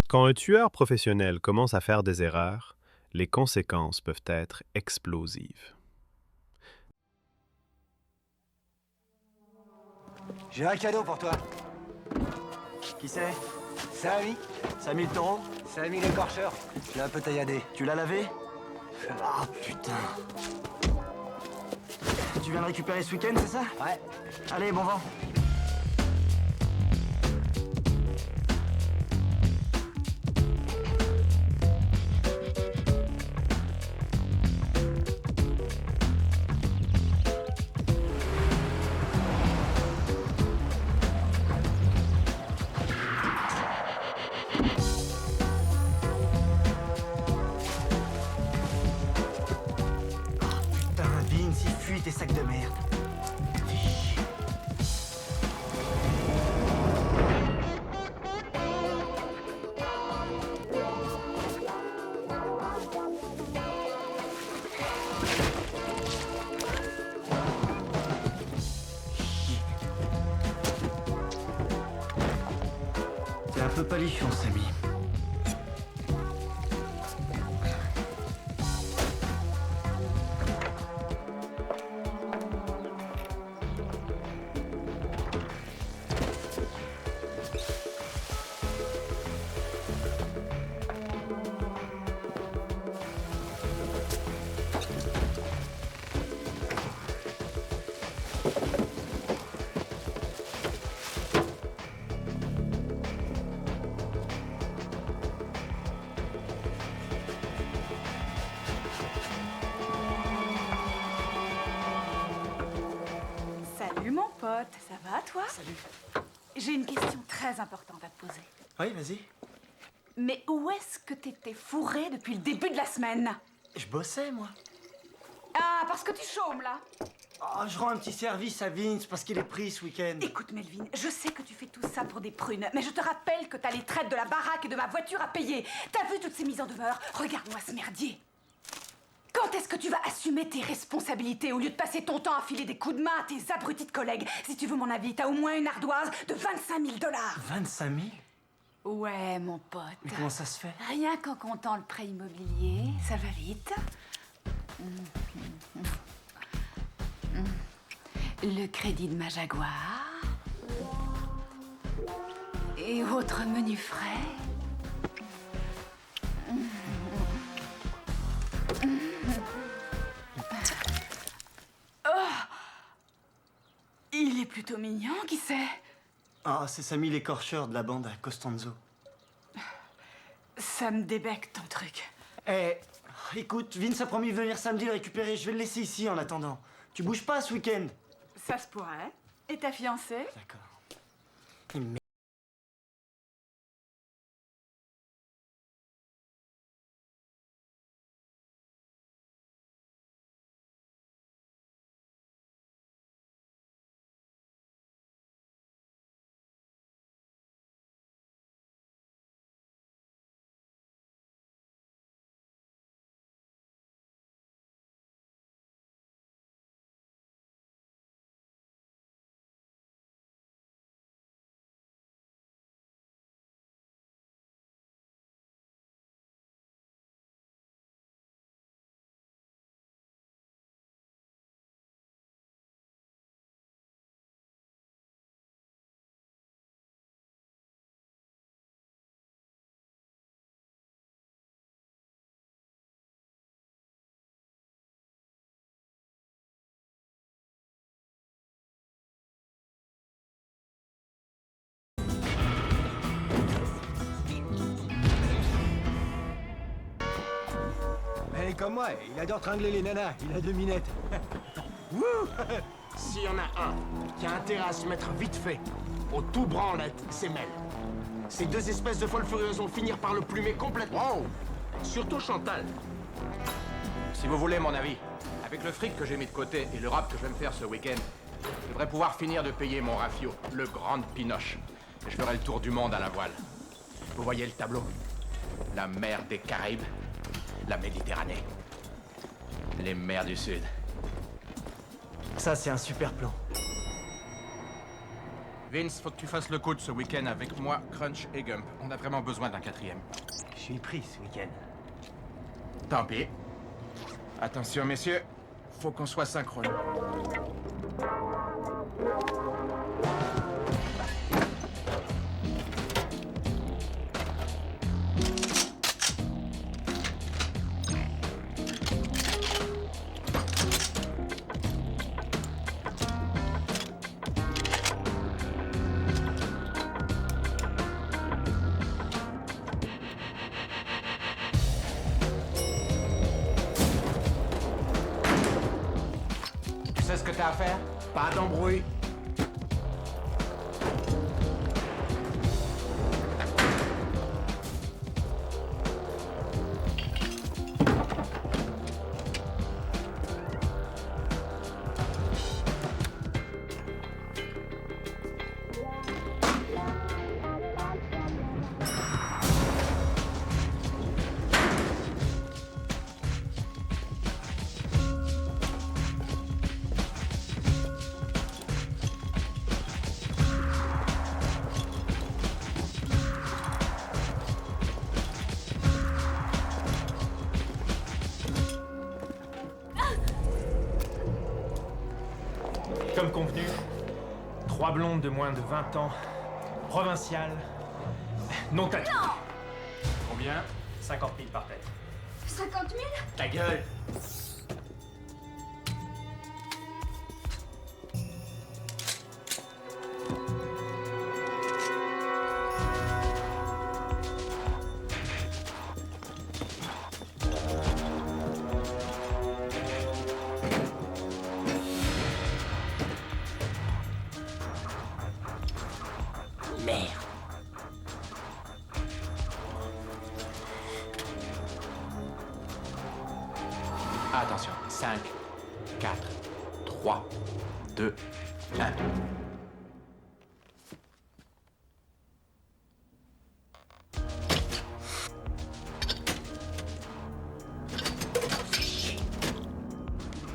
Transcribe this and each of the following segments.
Quand un tueur professionnel commence à faire des erreurs, les conséquences peuvent être explosives. J'ai un cadeau pour toi. Qui c'est? Samy. Samy le taureau? Samy l'écorcheur. Je l'ai un peu tailladé. Tu l'as lavé? Ah putain. Tu viens de récupérer ce week-end, c'est ça? Ouais. Allez, bon vent. Putain, Vince, il fuit tes sacs de merde. T'es un peu palichon, Samy. Salut mon pote, ça va toi? Salut. J'ai une question très importante à te poser. Oui, vas-y. Mais où est-ce que t'étais fourré depuis le début de la semaine? Je bossais, moi. Ah, parce que tu chômes là. Oh, je rends un petit service à Vince parce qu'il est pris ce week-end. Écoute Melvin, je sais que tu fais tout ça pour des prunes, mais je te rappelle que t'as les traites de la baraque et de ma voiture à payer. T'as vu toutes ces mises en demeure? Regarde-moi ce merdier. Quand est-ce que tu vas assumer tes responsabilités au lieu de passer ton temps à filer des coups de main à tes abrutis de collègues? Si tu veux mon avis, t'as au moins une ardoise de 25 000 $. 25 000? Ouais, mon pote. Mais comment ça se fait? Rien qu'en comptant le prêt immobilier, ça va vite. Le crédit de ma Jaguar. Et autres menus frais. Oh, il est plutôt mignon, qui sait? Ah, c'est Samy l'écorcheur de la bande à Costanzo. Ça me débecte ton truc. Eh, écoute, Vince a promis de venir samedi le récupérer. Je vais le laisser ici en attendant. Tu bouges pas ce week-end? Ça se pourrait. Et ta fiancée? D'accord. Il me- Mais comme moi, il adore tringler les nanas. Il a 2 minettes. Wouh. S'il y en a un qui a intérêt à se mettre vite fait au tout branlette, c'est Mel. Ces deux espèces de folles furieuses vont finir par le plumer complètement. Wow. Surtout Chantal. Si vous voulez mon avis, avec le fric que j'ai mis de côté et le rap que je vais me faire ce week-end, je devrais pouvoir finir de payer mon rafio, le Grand Pinoche. Et je ferai le tour du monde à la voile. Vous voyez le tableau? La mer des Caraïbes, la Méditerranée, les mers du Sud. Ça, c'est un super plan. Vince, faut que tu fasses le coup de ce week-end avec moi, Crunch et Gump. On a vraiment besoin d'un quatrième. Je suis pris ce week-end. Tant pis. Attention, messieurs. Faut qu'on soit synchrone. Tu sais ce que t'as à faire? Pas d'embrouille. Comme convenu, 3 blondes de moins de 20 ans, provinciales, non tatouées. Combien 50 000 par tête. 50 000? Ta gueule! Attention. 5, 4, 3, 2, 1.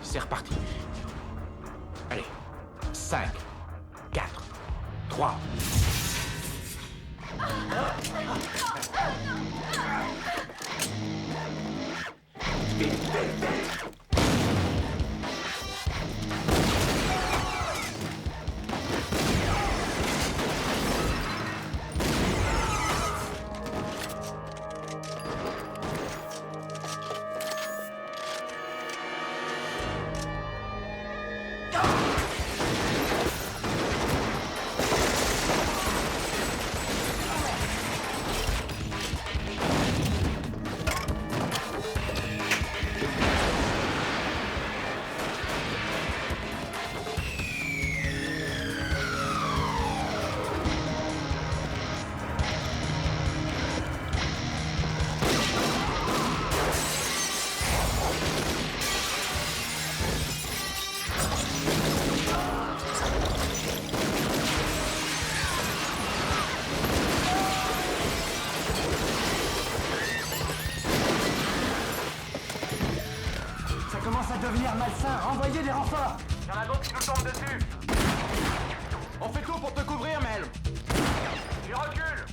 C'est reparti. Allez. 5, 4, 3. Ça commence à devenir malsain. Renvoyez des renforts. Y'en a d'autres qui nous tombent dessus. On fait tout pour te couvrir, Mel. Tu recules.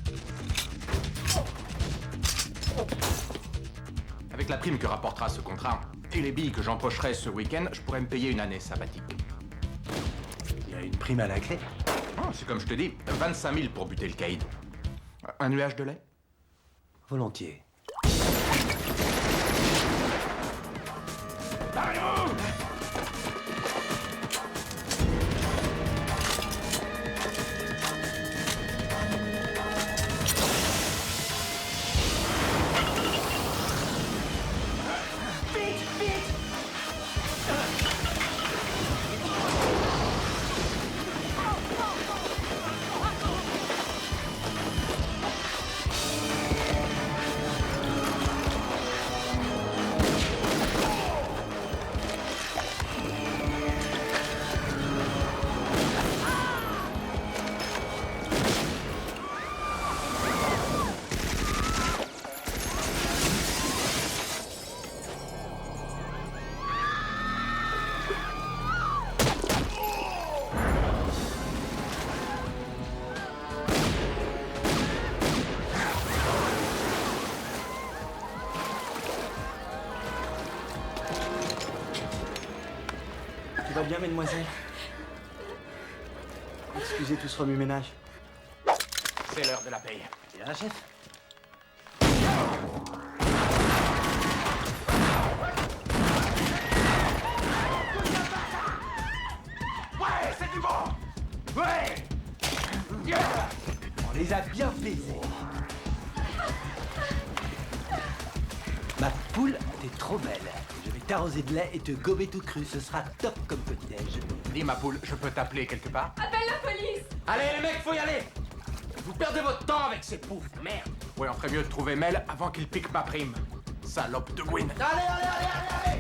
Avec la prime que rapportera ce contrat et les billes que j'empocherai ce week-end, je pourrais me payer une année sabbatique. Il y a une prime à la clé. Oh, c'est comme je te dis, 25 000 pour buter le caïd. Un nuage de lait? Volontiers. Tout va bien, mesdemoiselles? Excusez tout ce remue-ménage. C'est l'heure de la paye. Bien, chef. Ouais, c'est du bon! Ouais! On les a bien baisés. Ma poule, t'es trop belle. Je vais t'arroser de lait et te gober tout cru. Ce sera top comme petit-déj. Dis ma poule, je peux t'appeler quelque part? Appelle la police! Allez, les mecs, faut y aller! Vous perdez votre temps avec ces poufs, merde! Ouais, on ferait mieux de trouver Mel avant qu'il pique ma prime. Salope de Gwyn. Allez!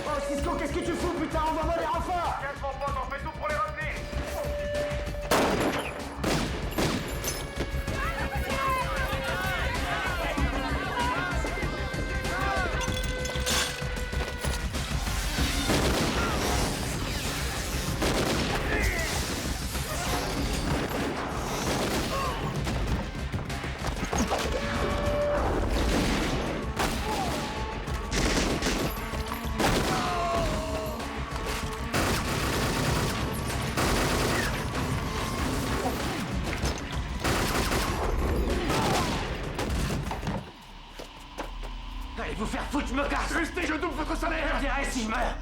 Oh, Cisco, qu'est-ce que tu fous, putain? Envoie-moi les renforts! T'inquiète, mon pote, on fait tout pour les retenir. Allez vous faire foutre, je me casse! Restez, je double votre salaire! Je dirai si je meurs!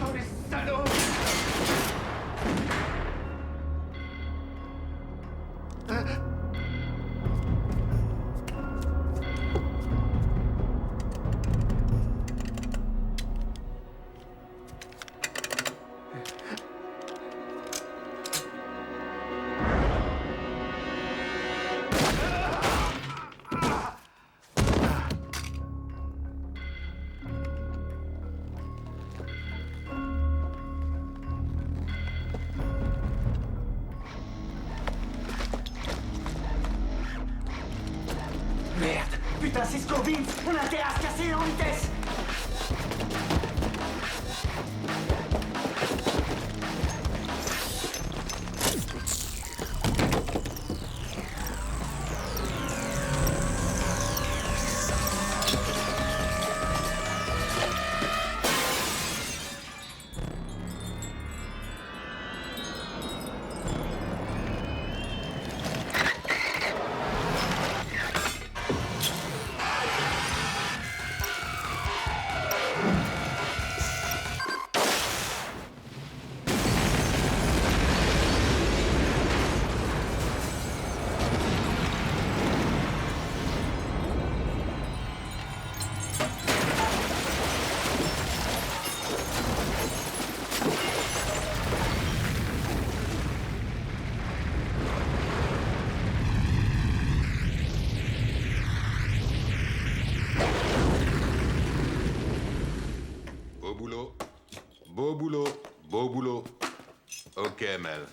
Oh, les salauds! Merde. Putain, Cisco, Vince, on a intérêt à se casser en vitesse. Beau boulot. Beau boulot. Beau boulot. Ok, Mel.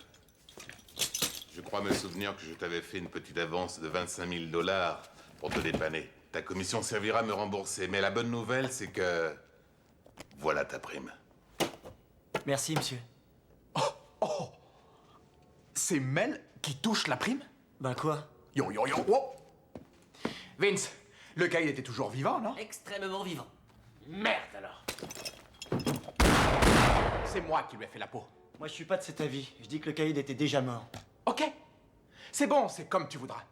Je crois me souvenir que je t'avais fait une petite avance de 25 000 $ pour te dépanner. Ta commission servira à me rembourser. Mais la bonne nouvelle, c'est que... Voilà ta prime. Merci, monsieur. Oh! C'est Mel qui touche la prime? Ben quoi? Yo, yo, yo, wow! Vince, le caïd était toujours vivant, non? Extrêmement vivant. Merde alors! C'est moi qui lui ai fait la peau. Moi, je suis pas de cet avis. Je dis que le caïd était déjà mort. Ok? C'est bon, c'est comme tu voudras.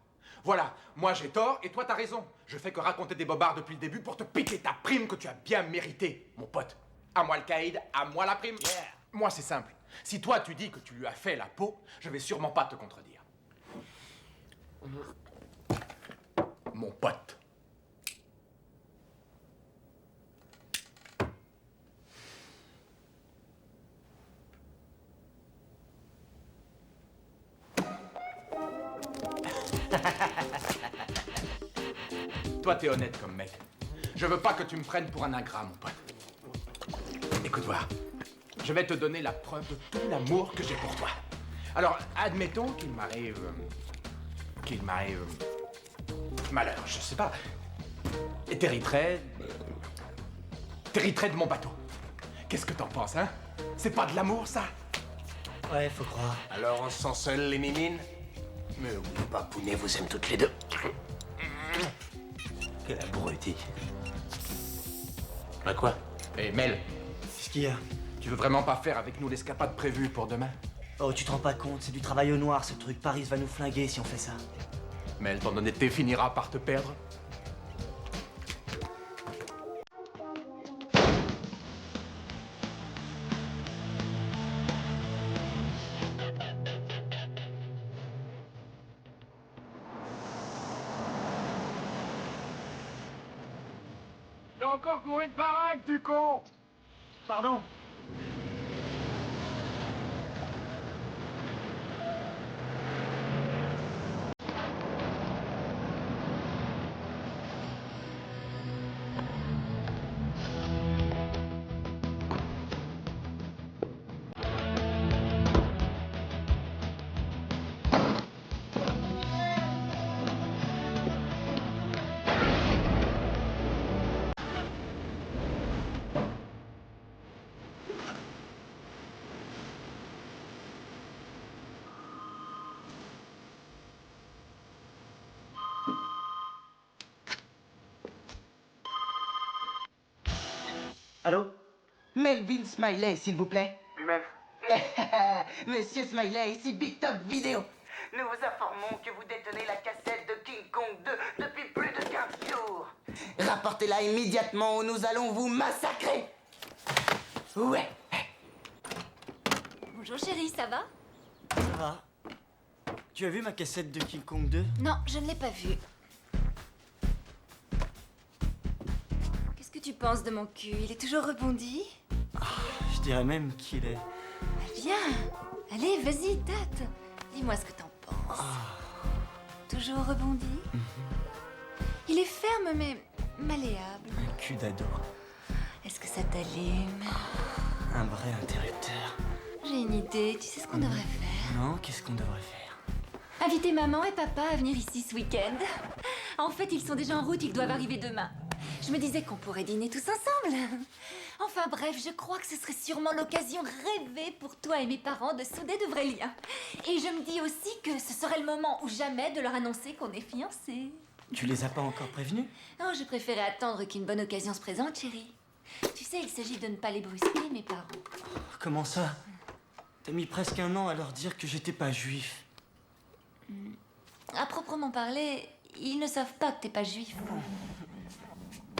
Voilà, moi j'ai tort et toi t'as raison. Je fais que raconter des bobards depuis le début pour te piquer ta prime que tu as bien méritée, mon pote. À moi le caïd, à moi la prime. Yeah. Moi c'est simple. Si toi tu dis que tu lui as fait la peau, je vais sûrement pas te contredire. Mon pote. Toi, t'es honnête comme mec. Je veux pas que tu me prennes pour un ingrat, mon pote. Écoute voir. Je vais te donner la preuve de tout l'amour que j'ai pour toi. Alors, admettons qu'il m'arrive... malheur, je sais pas. Et t'hériterais de mon bateau. Qu'est-ce que t'en penses, hein? C'est pas de l'amour, ça? Ouais, faut croire. Alors on se sent seuls, les mimines? Mais oui, Papounet vous aime toutes les deux. Quel abruti. Bah quoi? Hé, Mel, Qu'est-ce qu'il y a? tu veux vraiment pas faire avec nous l'escapade prévue pour demain? Oh, tu te rends pas compte, c'est du travail au noir ce truc. Paris va nous flinguer si on fait ça. Mel, ton honnêteté finira par te perdre. T'as encore couru de baraque, du con! Pardon? Allô? Melvin Smiley, s'il vous plaît. Lui-même. Monsieur Smiley, ici Big Top Vidéo. Nous vous informons que vous détenez la cassette de King Kong 2 depuis plus de 15 jours. Rapportez-la immédiatement ou nous allons vous massacrer. Ouais. Bonjour chérie, ça va? Ça va? Tu as vu ma cassette de King Kong 2? Non, je ne l'ai pas vue. Qu'est-ce que tu penses de mon cul? Il est toujours rebondi? Je dirais même qu'il est... Viens, allez, vas-y, tâte. Dis-moi ce que t'en penses. Toujours rebondi? Il est ferme mais malléable. un cul d'ado. Est-ce que ça t'allume? Un vrai interrupteur. J'ai une idée, tu sais ce qu'on devrait faire? Non, qu'est-ce qu'on devrait faire? Inviter maman et papa à venir ici ce week-end. En fait, ils sont déjà en route, ils doivent arriver demain. Je me disais qu'on pourrait dîner tous ensemble. Enfin bref, je crois que ce serait sûrement l'occasion rêvée pour toi et mes parents de souder de vrais liens. Et je me dis aussi que ce serait le moment ou jamais de leur annoncer qu'on est fiancés. Tu les as pas encore prévenus? Non, je préférais attendre qu'une bonne occasion se présente, chérie. Tu sais, il s'agit de ne pas les brusquer, mes parents. Comment ça? T'as mis presque un an à leur dire que j'étais pas juif. À proprement parler, ils ne savent pas que t'es pas juif.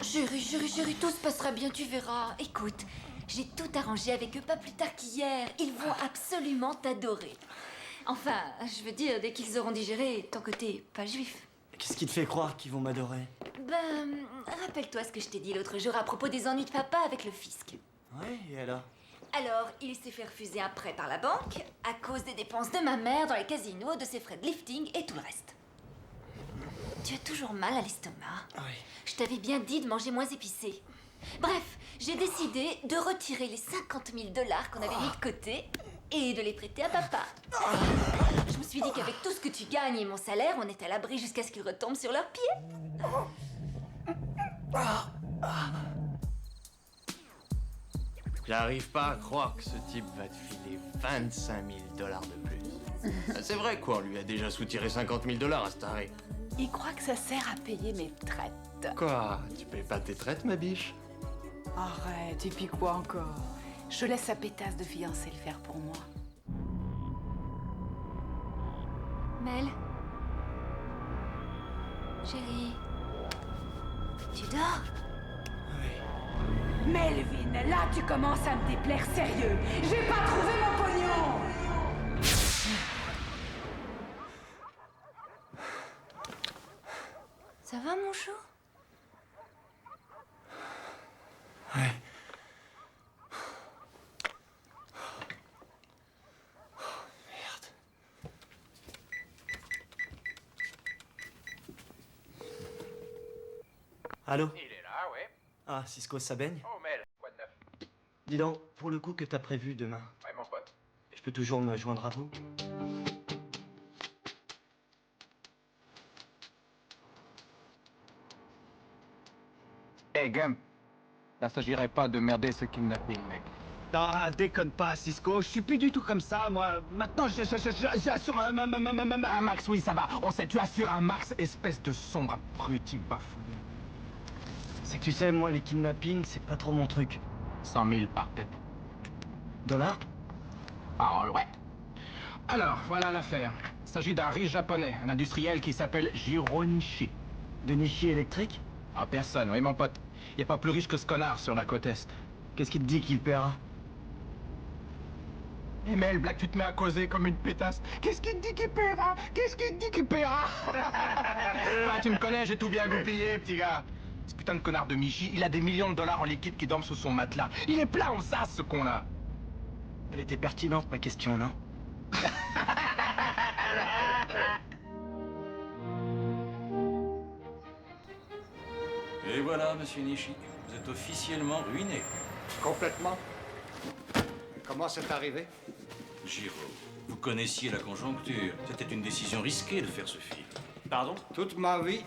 Chérie, tout se passera bien, tu verras. Écoute, j'ai tout arrangé avec eux pas plus tard qu'hier. Ils vont absolument t'adorer. Enfin, je veux dire, dès qu'ils auront digéré ton côté pas juif. Qu'est-ce qui te fait croire qu'ils vont m'adorer? Ben, rappelle-toi ce que je t'ai dit l'autre jour à propos des ennuis de papa avec le fisc. Ouais, et alors? Alors, il s'est fait refuser un prêt par la banque à cause des dépenses de ma mère dans les casinos, de ses frais de lifting et tout le reste. Tu as toujours mal à l'estomac. Oui. Je t'avais bien dit de manger moins épicé. Bref, j'ai décidé de retirer les 50 000 $ qu'on avait mis de côté et de les prêter à papa. Je me suis dit qu'avec tout ce que tu gagnes et mon salaire, on est à l'abri jusqu'à ce qu'ils retombent sur leurs pieds. J'arrive pas à croire que ce type va te filer 25 000 $ de plus. Ah, c'est vrai quoi, on lui a déjà soutiré 50 000 $ à Starry. Il croit que ça sert à payer mes traites. Quoi? Tu payes pas tes traites, ma biche? Arrête, et puis quoi encore? Je laisse sa pétasse de fiancé le faire pour moi. Mel? Chérie? Tu dors? Melvin, là tu commences à me déplaire sérieux. J'ai pas trouvé mon pognon. Ça va, mon chou? Ouais. Merde. Allô? Il est là, ouais. Ah, Cisco, ça baigne? Oh, Mel, quoi de neuf? Dis donc, pour le coup que t'as prévu demain? Ouais, mon pote. Je peux toujours me joindre à vous? Hey, Gump. Ça s'agirait pas de merder ce kidnapping, mec. Non, déconne pas, Cisco. Je suis plus du tout comme ça, moi. Maintenant, j'assure un max. Oui, ça va. On sait, tu assures un max, espèce de sombre abruti bafouillé. C'est que tu sais, moi, les kidnappings, c'est pas trop mon truc. 100 000 par tête. Dollars? Parole, ouais. Alors, voilà l'affaire. Il s'agit d'un riche japonais, un industriel qui s'appelle Jiro Nishi. De Nishi électrique? Ah, personne, oui, mon pote. Il a pas plus riche que ce connard sur la côte Est. Qu'est-ce qui te dit qu'il paiera? Eh Mel, Black, tu te mets à causer comme une pétasse. Qu'est-ce qu'il te dit qu'il paiera? Qu'est-ce qu'il te dit qu'il paiera? Ah, tu me connais, j'ai tout bien goupillé, petit gars. Ce putain de connard de Michi, il a des millions de dollars en liquide qui dorment sous son matelas. Il est plein en sas, ce con-là. Elle était pertinente, ma question, non? Et voilà, monsieur Nishi, vous êtes officiellement ruiné. Complètement. Comment c'est arrivé? Jiro, vous connaissiez la conjoncture. C'était une décision risquée de faire ce film. Pardon? Toute ma vie,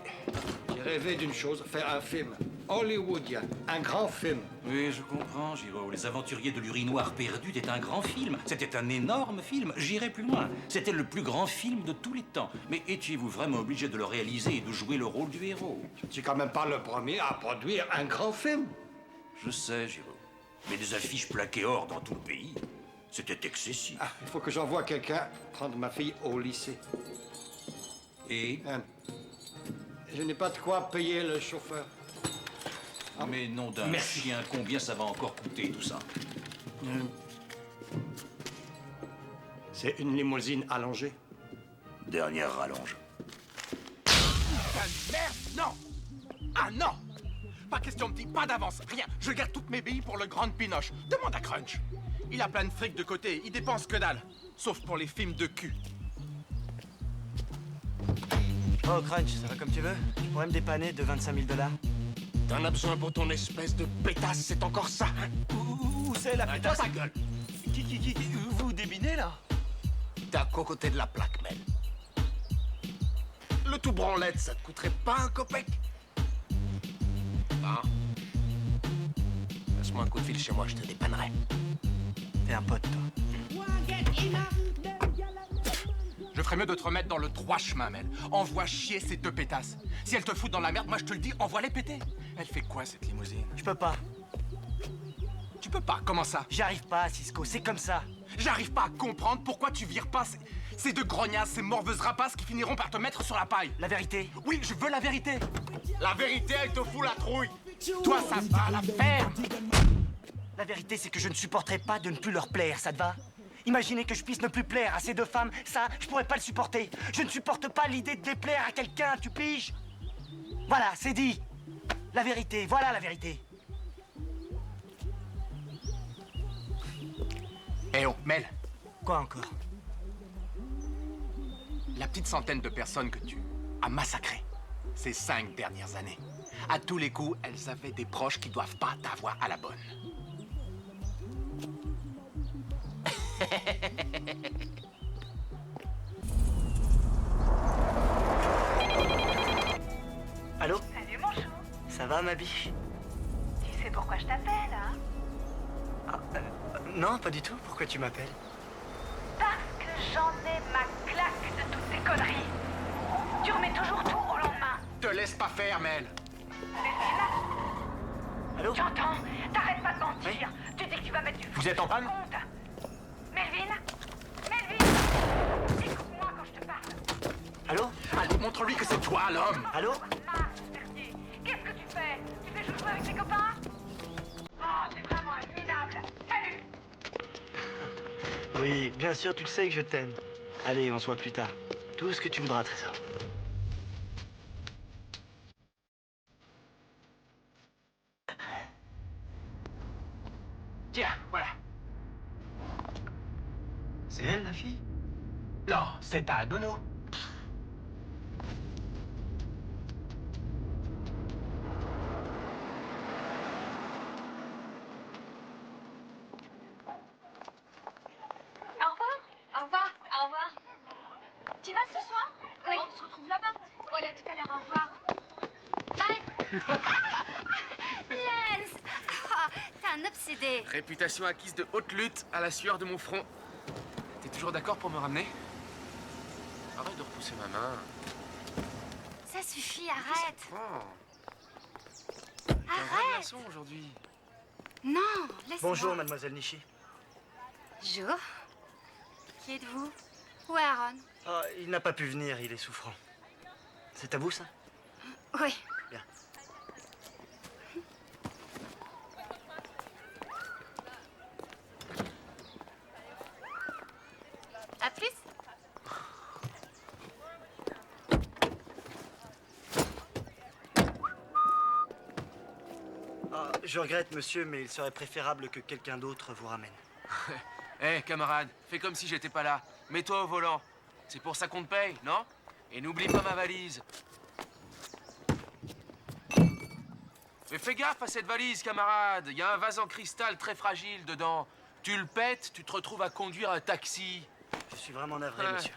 j'ai rêvé d'une chose, faire un film hollywoodien, un grand film. Oui, je comprends, Jiro. Les Aventuriers de l'Urinoir perdu était un grand film. C'était un énorme film. J'irai plus loin. C'était le plus grand film de tous les temps. Mais étiez-vous vraiment obligé de le réaliser et de jouer le rôle du héros? Je ne suis quand même pas le premier à produire un grand film. Je sais, Jiro. Mais des affiches plaquées or dans tout le pays, c'était excessif. Ah, il faut que j'envoie quelqu'un prendre ma fille au lycée. Et? Je n'ai pas de quoi payer le chauffeur. Mais nom d'un chien, combien ça va encore coûter tout ça? C'est une limousine allongée. Dernière rallonge. Merde, non! Ah non! Pas question de dire, pas d'avance, rien. Je garde toutes mes billes pour le Grand Pinoche. Demande à Crunch. Il a plein de fric de côté, il dépense que dalle. Sauf pour les films de cul. Oh, Crunch, ça va comme tu veux? Tu pourrais me dépanner de 25 000 $? T'en as besoin pour ton espèce de pétasse, c'est encore ça, hein? Où c'est la pétasse? Ta gueule! Vous débinez, là? T'es à côté de la plaque, Mel. Le tout branlette, ça te coûterait pas un copec? Ah. Passe-moi un coup de fil chez moi, je te dépannerai. T'es un pote, toi. Je ferais mieux de te remettre dans le droit chemin, Mel. Envoie chier ces deux pétasses. Si elles te foutent dans la merde, moi je te le dis, envoie-les péter. Elle fait quoi, cette limousine? Je peux pas. Tu peux pas, comment ça? J'arrive pas, Cisco, c'est comme ça. J'arrive pas à comprendre pourquoi tu vires pas ces deux grognasses, ces morveuses rapaces qui finiront par te mettre sur la paille. La vérité? Oui, je veux la vérité. La vérité, elle te fout la trouille. Toi, ça va, la ferme. La vérité, c'est que je ne supporterai pas de ne plus leur plaire, ça te va? Imaginez que je puisse ne plus plaire à ces deux femmes, ça, je pourrais pas le supporter. Je ne supporte pas l'idée de déplaire à quelqu'un, tu piges? Voilà, c'est dit. La vérité, voilà la vérité. Eh oh, Mel. Quoi encore? La petite centaine de personnes que tu as massacrées ces 5 dernières années, à tous les coups, elles avaient des proches qui doivent pas t'avoir à la bonne. Allô? Salut mon chou. Ça va, ma biche? Tu sais pourquoi je t'appelle, hein? Non, pas du tout. Pourquoi tu m'appelles? Parce que j'en ai ma claque de toutes ces conneries. Tu remets toujours tout au lendemain. Te laisse pas faire, Mel. Allô? Tu entends? T'arrêtes pas de mentir. Tu dis que tu vas mettre du fou. Vous êtes en panne? Melvin? Melvin? Écoute-moi quand je te parle. Allô? Allez, montre-lui que c'est toi, l'homme. Allô? Qu'est-ce que tu fais? Tu fais jouer avec tes copains? Oh, c'est vraiment minable. Salut! Oui, bien sûr, tu le sais que je t'aime. Allez, on se voit plus tard. Tout ce que tu voudras, Trésor. Tiens, voilà. C'est elle, la fille? Non, c'est ta Dono. Lance! Oh, t'es un obsédé. Réputation acquise de haute lutte à la sueur de mon front. T'es toujours d'accord pour me ramener? Arrête de repousser ma main. Ça suffit, arrête. T'es un vrai Arrête. garçon aujourd'hui. Non, laisse-moi. Bonjour, mademoiselle Nishi. Bonjour. Qui êtes-vous? Où est Aaron? Ah, il n'a pas pu venir, il est souffrant. C'est à vous, ça? Oui. Bien. À plus. Ah, je regrette, monsieur, mais il serait préférable que quelqu'un d'autre vous ramène. Hé, camarade, fais comme si j'étais pas là. Mets-toi au volant. C'est pour ça qu'on te paye, non? Et n'oublie pas ma valise. Mais fais gaffe à cette valise, camarade. Il y a un vase en cristal très fragile dedans. Tu le pètes, tu te retrouves à conduire un taxi. Je suis vraiment navré, Ouais. monsieur.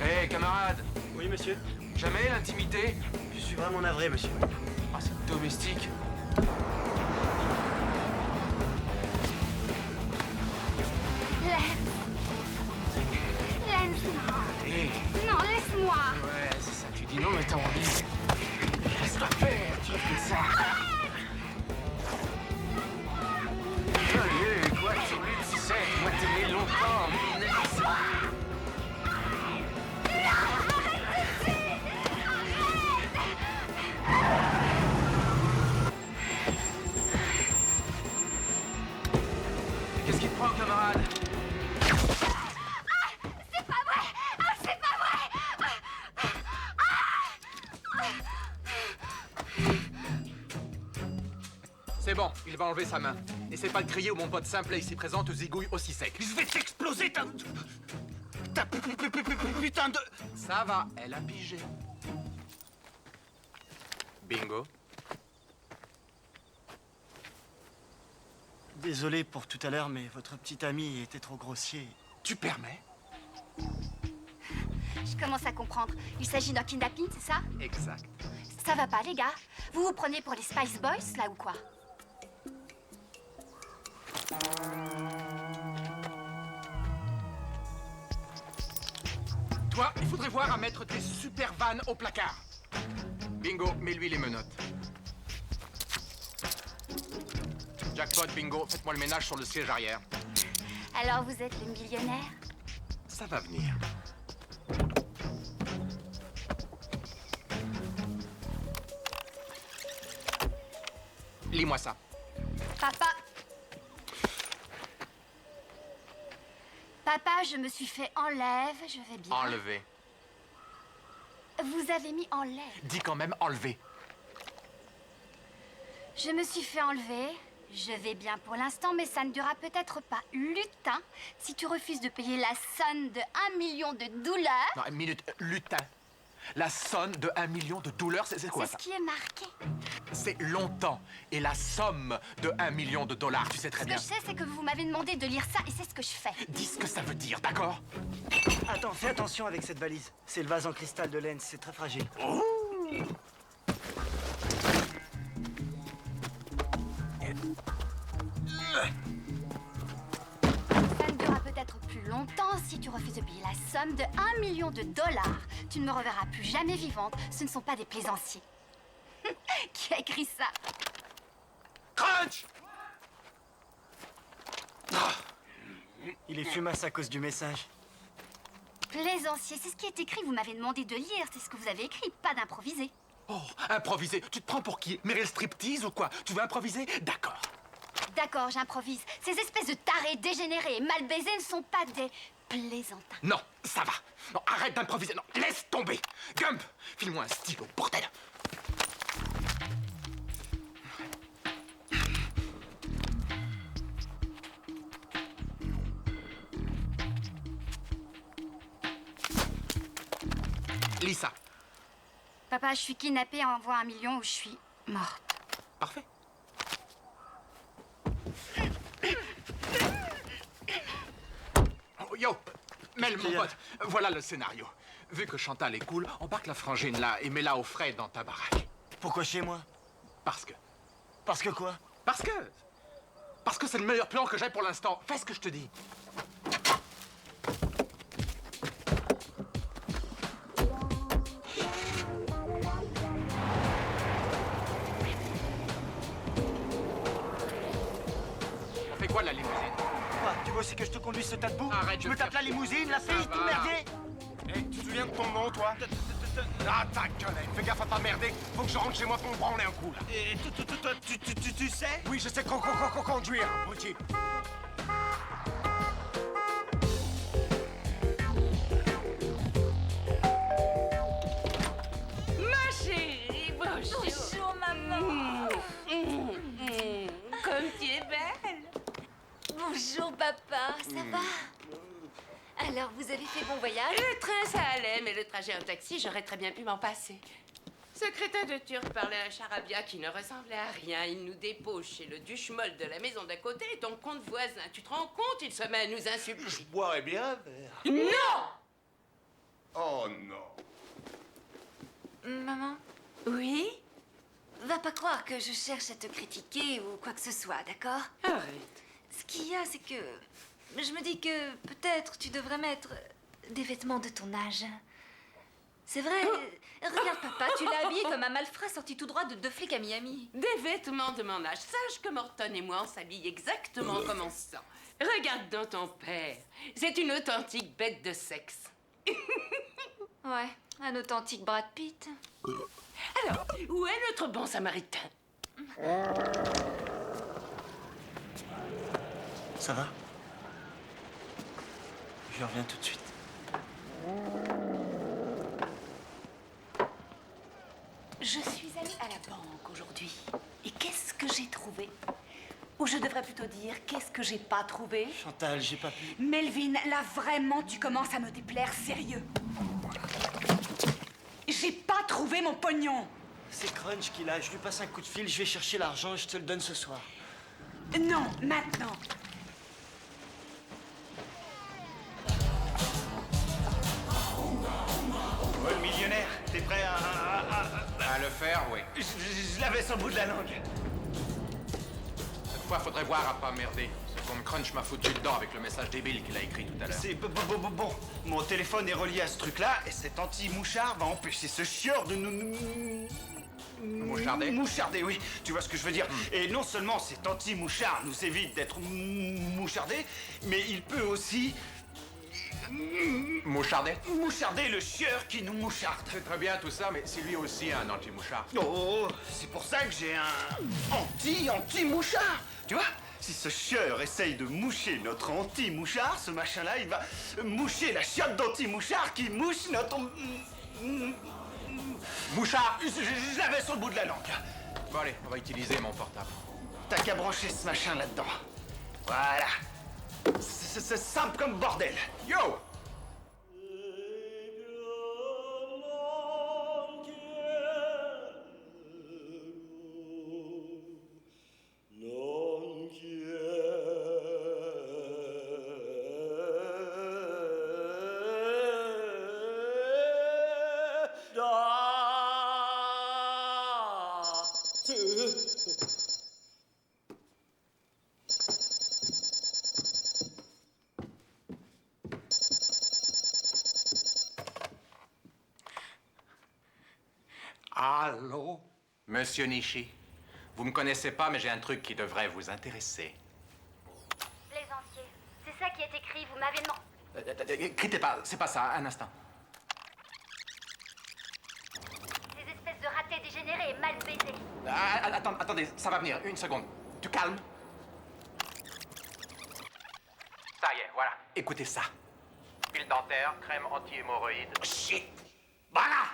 Hé, camarade. Oui, monsieur? Jamais l'intimité? Je suis vraiment navré, monsieur. Ah, c'est domestique. Lance, non. Hé. Non, laisse-moi. Ouais, c'est ça. Tu dis non, mais t'as envie. Laisse-toi faire, tu fais ça. Allez, quoi, tu luttes, tu sais. Moi, t'aimais longtemps, Minette. Qu'est-ce qui te prend, camarade? C'est pas vrai. Ah, c'est pas vrai. C'est bon, il va enlever sa main. Essaie pas de crier ou mon pote simple ici présent te zigouille aussi sec. Je vais t'exploser ta putain de... Ça va, elle a pigé. Bingo. Désolé pour tout à l'heure, mais votre petit ami était trop grossier. Tu permets? Je commence à comprendre. Il s'agit d'un kidnapping, c'est ça? Exact. Ça va pas, les gars? Vous vous prenez pour les Spice Boys, là, ou quoi? Toi, il faudrait voir à mettre tes super vannes au placard. Bingo, mets-lui les menottes. Jackpot, bingo, faites-moi le ménage sur le siège arrière. Alors, vous êtes le millionnaire? Ça va venir. Lis-moi ça. Papa. Papa, je me suis fait enlève, je vais bien. Enlever. Vous avez mis enlève. Dis quand même enlever. Je me suis fait enlever. Je vais bien pour l'instant, mais ça ne durera peut-être pas. Lutin, si tu refuses de payer la somme de 1 million de dollars... Non, une minute. Lutin. La somme de 1 million de dollars, c'est quoi C'est ça? ce qui est marqué. C'est longtemps. Et la somme de 1 million de dollars, tu sais très Ce que bien. je sais, c'est que vous m'avez demandé de lire ça et c'est ce que je fais. Dis ce que ça veut dire, d'accord? Attends, fais attention avec cette valise. C'est le vase en cristal de Lens, c'est très fragile. Ça ne durera peut-être plus longtemps si tu refuses de payer la somme de 1 million de dollars. Tu ne me reverras plus jamais vivante. Ce ne sont pas des plaisanciers. Qui a écrit ça? Crunch! Il est fumasse à cause du message. Plaisancier, c'est ce qui est écrit. Vous m'avez demandé de lire. C'est ce que vous avez écrit, pas d'improviser. Oh, improviser. Tu te prends pour qui? Meryl Striptease ou quoi? Tu veux improviser? D'accord. D'accord, j'improvise. Ces espèces de tarés dégénérés et mal baisés ne sont pas des plaisantins. Non, ça va. Non, arrête d'improviser. Non, laisse tomber. Gump, file-moi un stylo, bordel. Lis ça. Papa, je suis kidnappée et envoie 1 million ou je suis morte. Parfait. Oh, yo, Mel, mon pote, voilà le scénario. Vu que Chantal est cool, embarque la frangine là et mets-la au frais dans ta baraque. Pourquoi chez moi? Parce que... Parce que quoi? Parce que c'est le meilleur plan que j'ai pour l'instant. Fais ce que je te dis. On fait quoi de la limousine? Quoi? Tu veux aussi que je te conduise ce tas de boue? Arrête, je me tape la limousine, la fille, tout merdier? Hé, tu te souviens de ton nom, toi? Ah, ta gueule, fais gaffe à pas merder. Faut que je rentre chez moi pour me branler un coup, là. Et tu sais? Oui, je sais conduire, abruti. Ma chérie, bonjour. Bonjour, maman. Comme tu es belle. Bonjour, papa. Ça va? Alors, vous avez fait bon voyage? Le train, ça allait, mais le trajet en taxi, j'aurais très bien pu m'en passer. Ce crétin de Turc parlait un charabia qui ne ressemblait à rien. Il nous dépose chez le duche-molle de la maison d'à côté et ton compte voisin. Tu te rends compte? Il se met à nous insulter. Je boirais bien un verre. Non! Oh, non. Maman? Oui? Va pas croire que je cherche à te critiquer ou quoi que ce soit, d'accord? Arrête. Ce qu'il y a, c'est que... Je me dis que peut-être tu devrais mettre des vêtements de ton âge. C'est vrai. Regarde, papa, tu l'as habillé comme un malfrat sorti tout droit de 2 flics à Miami. Des vêtements de mon âge. Sache que Morton et moi, on s'habille exactement comme on se sent. Regarde dans ton père. C'est une authentique bête de sexe. Ouais, un authentique Brad Pitt. Alors, où est notre bon samaritain? Ça va? Je reviens tout de suite. Je suis allée à la banque aujourd'hui. Et qu'est-ce que j'ai trouvé? Ou je devrais plutôt dire, qu'est-ce que j'ai pas trouvé? Chantal, j'ai pas pu. Melvin, là vraiment, tu commences à me déplaire, sérieux. J'ai pas trouvé mon pognon. C'est Crunch qui l'a. Je lui passe un coup de fil, je vais chercher l'argent et je te le donne ce soir. Non, maintenant. Oh, le millionnaire, t'es prêt À le faire, oui. Je l'avais sur le bout de la langue. Cette fois, faudrait voir à pas merder. Ce con Crunch m'a foutu dedans avec le message débile qu'il a écrit tout à l'heure. C'est bon. Mon téléphone est relié à ce truc-là et cet anti-mouchard va empêcher ce chieur de nous... Moucharder? Moucharder, oui. Tu vois ce que je veux dire. Et non seulement cet anti-mouchard nous évite d'être mouchardés, mais il peut aussi... Moucharder? Moucharder le chieur qui nous moucharde. C'est très bien tout ça, mais c'est lui aussi un anti-mouchard. Oh, c'est pour ça que j'ai un anti-mouchard. Tu vois? Si ce chieur essaye de moucher notre anti-mouchard, ce machin-là, il va moucher la chiotte d'anti-mouchard qui mouche notre... Mouchard! Je l'avais sur le bout de la langue. Bon allez, on va utiliser mon portable. T'as qu'à brancher ce machin là-dedans. Voilà. C'est simple comme bordel. Yo! Allô? Monsieur Nishi, vous me connaissez pas, mais j'ai un truc qui devrait vous intéresser. Plaisancier. C'est ça qui est écrit, vous m'avez demandé. Critez pas, c'est pas ça, un instant. Ces espèces de ratés dégénérés et mal baisés. Attendez, ça va venir, une seconde. Tu calmes. Ça y est, voilà, écoutez ça. Huile dentaire, crème anti-hémorroïde. Shit! Voilà!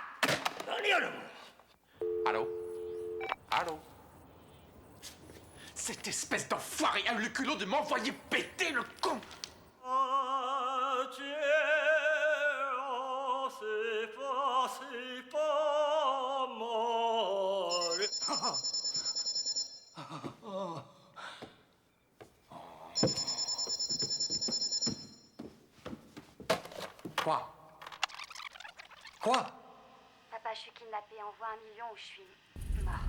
Allô? Allô? Cette espèce d'enfoiré a eu le culot de m'envoyer péter le con! Quoi? Quoi? Papa, je suis kidnappée. Envoie 1 million ou je suis morte.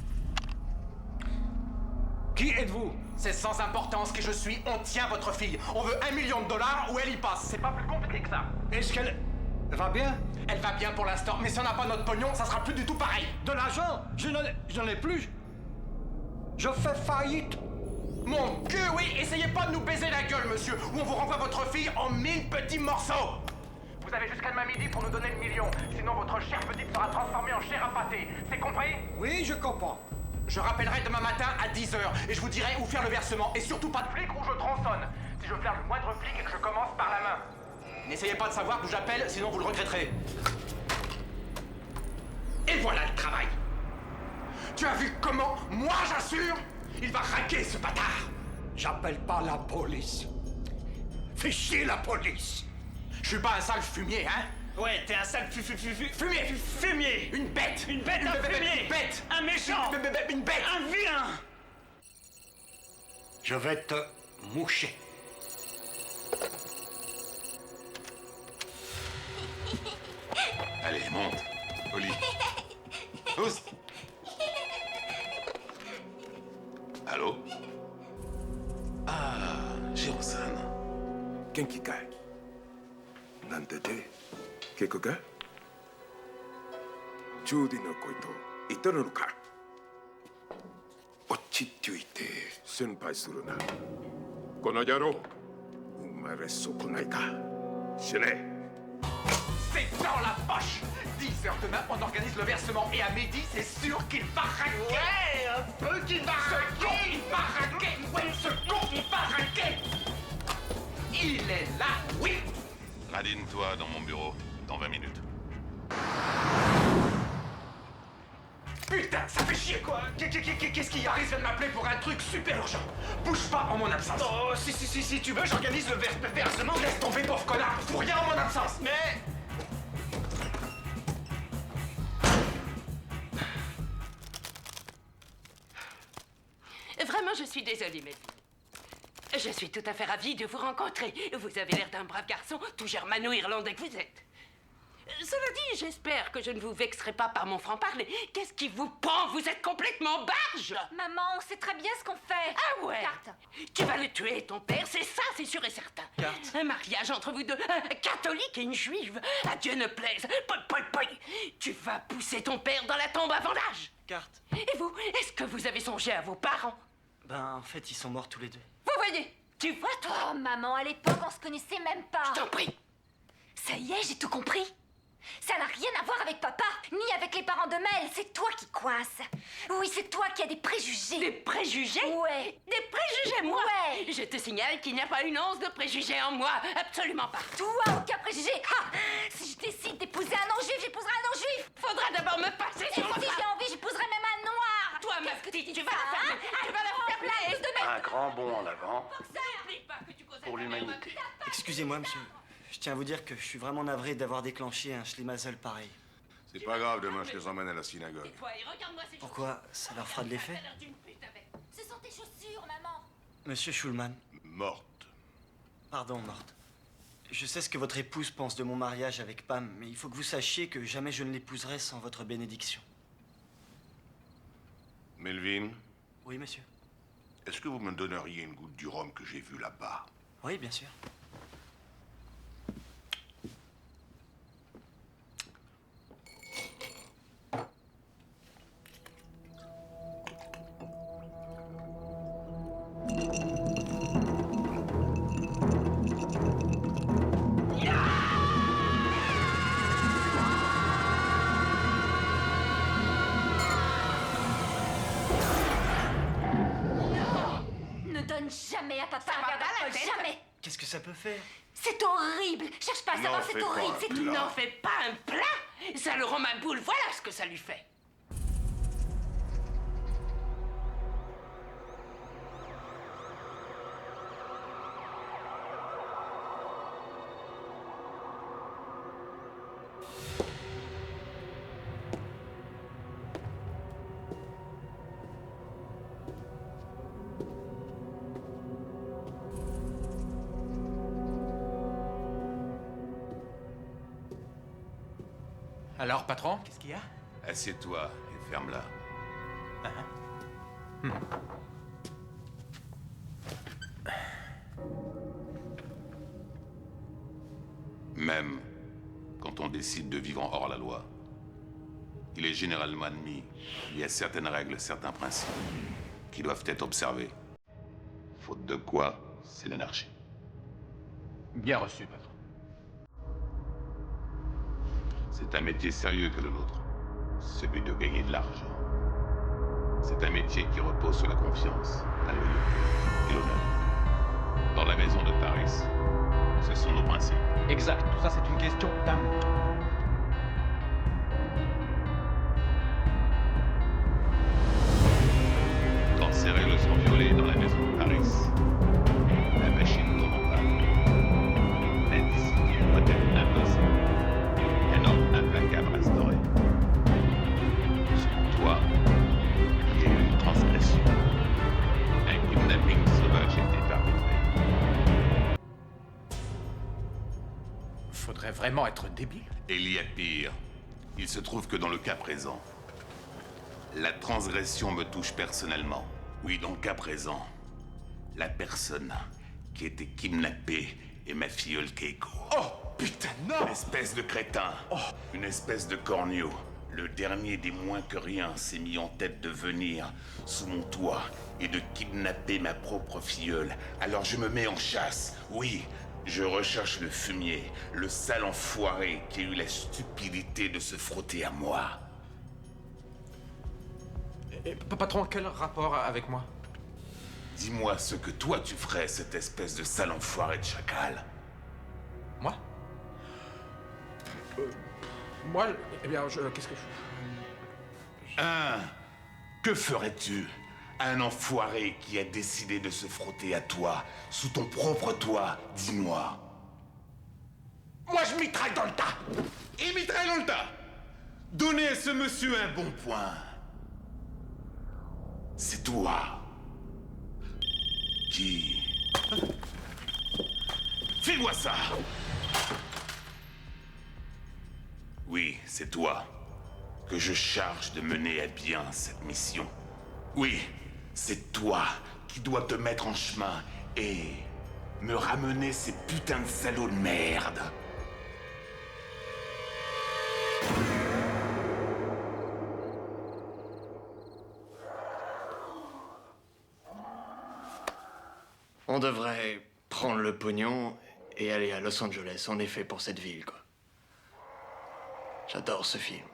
Qui êtes-vous? C'est sans importance qui je suis, on tient votre fille. On veut $1 million ou elle y passe. C'est pas plus compliqué que ça. Est-ce qu'elle va bien? Elle va bien pour l'instant, mais si on n'a pas notre pognon, ça sera plus du tout pareil. De l'argent? Je n'en ai plus. Je fais faillite. Mon cul, oui, essayez pas de nous baiser la gueule, monsieur, ou on vous renvoie votre fille en 1000 petits morceaux. Vous avez jusqu'à demain midi pour nous donner le million, sinon votre chère petite sera transformée en chair à pâté. C'est compris? Oui, je comprends. Je rappellerai demain matin à 10h et je vous dirai où faire le versement. Et surtout pas de flic ou je tronçonne. Si je flaire le moindre flic et que je commence par la main. N'essayez pas de savoir d'où j'appelle, sinon vous le regretterez. Et voilà le travail. Tu as vu comment, moi j'assure, il va raquer ce bâtard. J'appelle pas la police. Fais chier la police. Je suis pas un sale fumier, hein? Ouais, t'es un sale Fumier. fumier. Une bête. Une bête, un fumier. Une bête. Un méchant. Une bête. Un vilain. Je vais te moucher. Allez, monte. Au lit. Pousse. Allô? Ah, Jiro-san. 元気かいなんてて結構かジューディの声と言ってるのか落ち着いて心配するなこの野郎生まれ損ないか死ね C'est dans la poche. 10h demain, on organise le versement et à midi, c'est sûr qu'il va raquer. Ouais, un peu qu'il va raquer. Il va raquer. Ouais, ce con, il va raquer. Il est là, oui. Radine-toi dans mon bureau dans 20 minutes. Putain, ça fait chier quoi. Qu'est-ce qu'il y a? Paris vient de m'appeler pour un truc super urgent. Bouge pas en mon absence. Oh, si tu veux, j'organise le versement. Laisse tomber, pauvre connard. Pour rien en mon absence. Mais... Vraiment, je suis désolée, Melvin. Je suis tout à fait ravie de vous rencontrer. Vous avez l'air d'un brave garçon, tout germano-irlandais que vous êtes. Cela dit, j'espère que je ne vous vexerai pas par mon franc-parler. Qu'est-ce qui vous prend? Vous êtes complètement barge! Maman, on sait très bien ce qu'on fait. Ah ouais? Carte. Tu vas le tuer, ton père, c'est ça, c'est sûr et certain. Carte. Un mariage entre vous deux, un catholique et une juive. À Dieu ne plaise. Poi. Tu vas pousser ton père dans la tombe avant l'âge. Carte. Et vous, est-ce que vous avez songé à vos parents? Ben, en fait, ils sont morts tous les deux. Vous voyez? Tu vois, toi? Oh, maman, à l'époque, on se connaissait même pas. Je t'en prie. Ça y est, j'ai tout compris. Ça n'a rien à voir avec papa, ni avec les parents de Mel. C'est toi qui coince. Oui, c'est toi qui as des préjugés. Des préjugés? Ouais. Des préjugés, moi? Ouais. Je te signale qu'il n'y a pas une once de préjugés en moi. Absolument pas. Toi, aucun préjugé. Ha! Si je décide d'épouser un non-juif, j'épouserai un non-juif. Faudra d'abord me passer Et sur le si j'ai envie, j'épouserai même un noir. Toi, ma petite, tu vas la hein? fermer. Tu vas la fermer. Un grand bond en avant pour l'humanité. Excusez-moi, monsieur. Je tiens à vous dire que je suis vraiment navré d'avoir déclenché un schlimazel pareil. C'est pas grave, demain je les emmène à la synagogue. Pourquoi? Ça leur fera de l'effet? Ce sont tes chaussures, maman. Monsieur Schulman. Morte. Pardon, morte. Je sais ce que votre épouse pense de mon mariage avec Pam, mais il faut que vous sachiez que jamais je ne l'épouserai sans votre bénédiction. Melvin, Oui, monsieur. est-ce que vous me donneriez une goutte du rhum que j'ai vu là-bas? Oui, bien sûr. Ne donne jamais à papa Ça un va verre pas la d'alcool, tête? jamais. Qu'est-ce que ça peut faire? C'est horrible. Cherche pas à savoir, c'est horrible. C'est tout. N'en fais pas un plat. Ça le rend ma boule. Voilà ce que ça lui fait. Alors, patron? Qu'est-ce qu'il y a? Assieds-toi et ferme-la. Même quand on décide de vivre en hors la loi, il est généralement admis qu'il y a certaines règles, certains principes qui doivent être observés. Faute de quoi, c'est l'anarchie. Bien reçu, patron. C'est un métier sérieux que le nôtre, celui de gagner de l'argent. C'est un métier qui repose sur la confiance, la loyauté et l'honneur. Dans la maison de Paris, ce sont nos principes. Exact, tout ça c'est une question d'amour. Quand ces règles sont violées dans la maison de Paris, la machine tourne en panne. La discipline doit être imposée. Un ordre implacable restauré. Selon toi, il y a eu une transgression. Un kidnapping sauvage a été perpétré. Faudrait vraiment être débile. Et il y a pire. Il se trouve que dans le cas présent, la transgression me touche personnellement. Oui, dans le cas présent, la personne qui était kidnappée est ma filleule Keiko. Oh, putain, non! Une espèce de crétin. Une espèce de corneau. Le dernier des moins que rien s'est mis en tête de venir sous mon toit et de kidnapper ma propre filleule. Alors je me mets en chasse. Oui, je recherche le fumier, le sale enfoiré qui a eu la stupidité de se frotter à moi. Patron, quel rapport avec moi? Dis-moi ce que toi tu ferais, cette espèce de sale enfoiré de chacal. Moi? Moi, eh bien, qu'est-ce que je... Que ferais-tu à un enfoiré qui a décidé de se frotter à toi, sous ton propre toit, dis-moi. Moi, je mitraille dans le tas. Il mitraille dans le tas. Donnez à ce monsieur un bon point. C'est toi qui... Fais-moi ça. Oui, c'est toi que je charge de mener à bien cette mission. Oui, c'est toi qui dois te mettre en chemin et me ramener ces putains de salauds de merde. On devrait prendre le pognon et aller à Los Angeles, en effet, pour cette ville, quoi. J'adore ce film.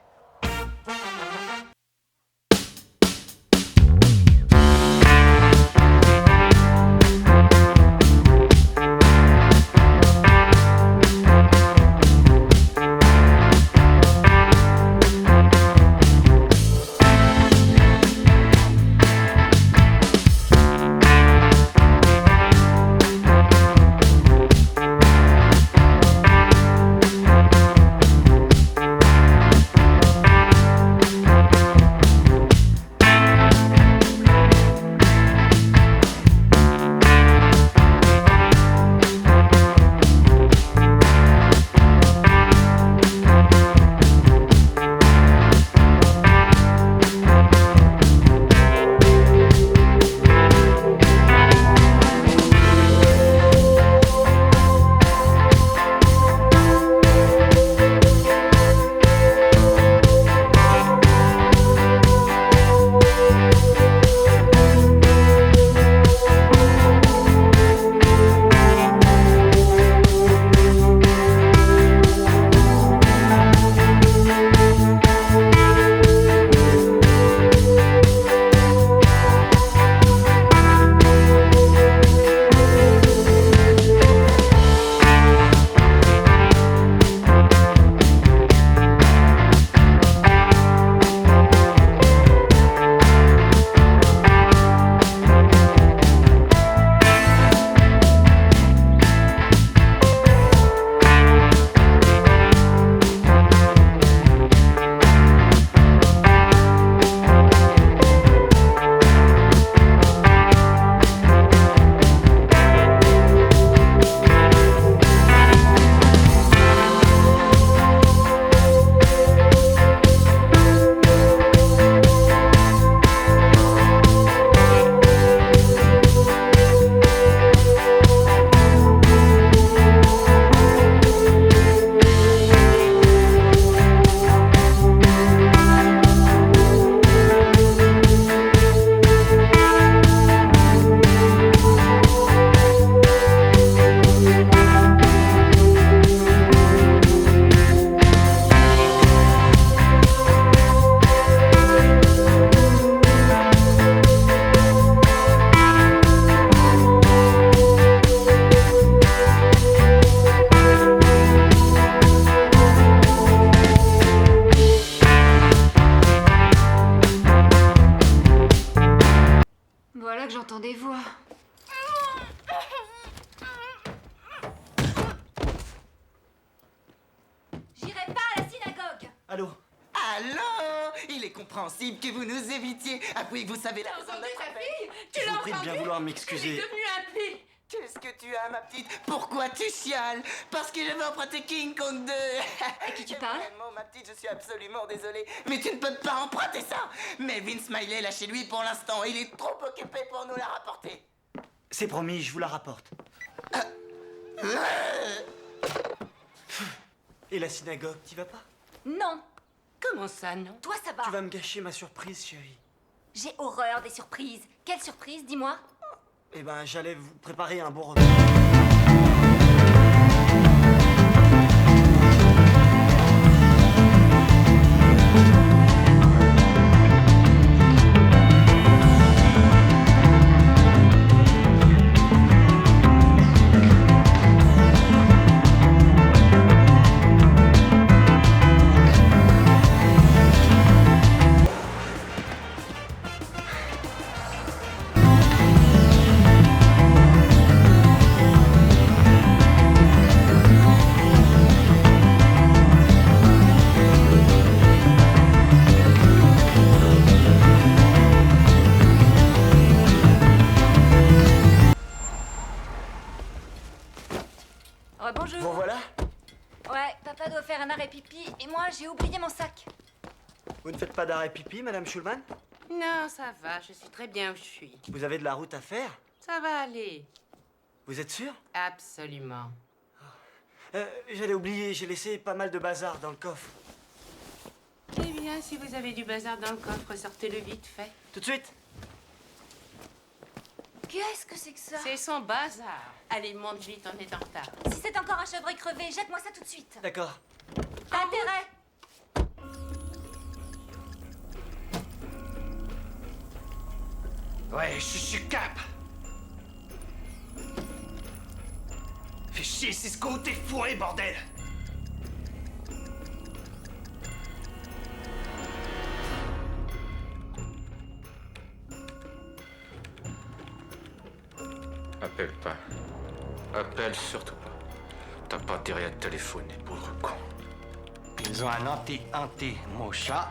Allô? Allô? Il est compréhensible que vous nous évitiez. Ah oui, vous savez la raison de notre appel. Tu Je l'as vous prie de bien entendu? vouloir Elle m'excuser. est devenue un pli. Qu'est-ce que tu as, ma petite? Pourquoi tu chiales? Parce que je veux emprunter King Kong 2. À qui tu parles? Vraiment, ma petite, je suis absolument désolée. Mais tu ne peux pas emprunter ça. Mais Vince Smiley l'a chez lui pour l'instant. Il est trop occupé pour nous la rapporter. C'est promis, je vous la rapporte. Et la synagogue, t'y vas pas? Non. Comment ça, non? Toi, ça va. Tu vas me gâcher ma surprise, chérie. J'ai horreur des surprises. Quelle surprise, dis-moi? Eh ben, j'allais vous préparer un bon repas. Bonjour. Bon, voilà. Ouais, papa doit faire un arrêt pipi et moi j'ai oublié mon sac. Vous ne faites pas d'arrêt pipi, Madame Schulman? Non, ça va, je suis très bien où je suis. Vous avez de la route à faire? Ça va aller. Vous êtes sûr? Absolument. J'allais oublier, j'ai laissé pas mal de bazar dans le coffre. Eh bien, si vous avez du bazar dans le coffre, sortez-le vite fait. Tout de suite? Qu'est-ce que c'est que ça? C'est son bazar. Allez, monte vite, on est en retard. Si c'est encore un chevreuil crevé, jette-moi ça tout de suite. D'accord. T'as intérêt. Ouais, je suis cap. Fais chier, Cisco, t'es fourré, bordel. Appelle pas. Appelle surtout pas. T'as pas intérêt à te téléphoner, pauvre con. Ils ont un anti-anti, mon chat.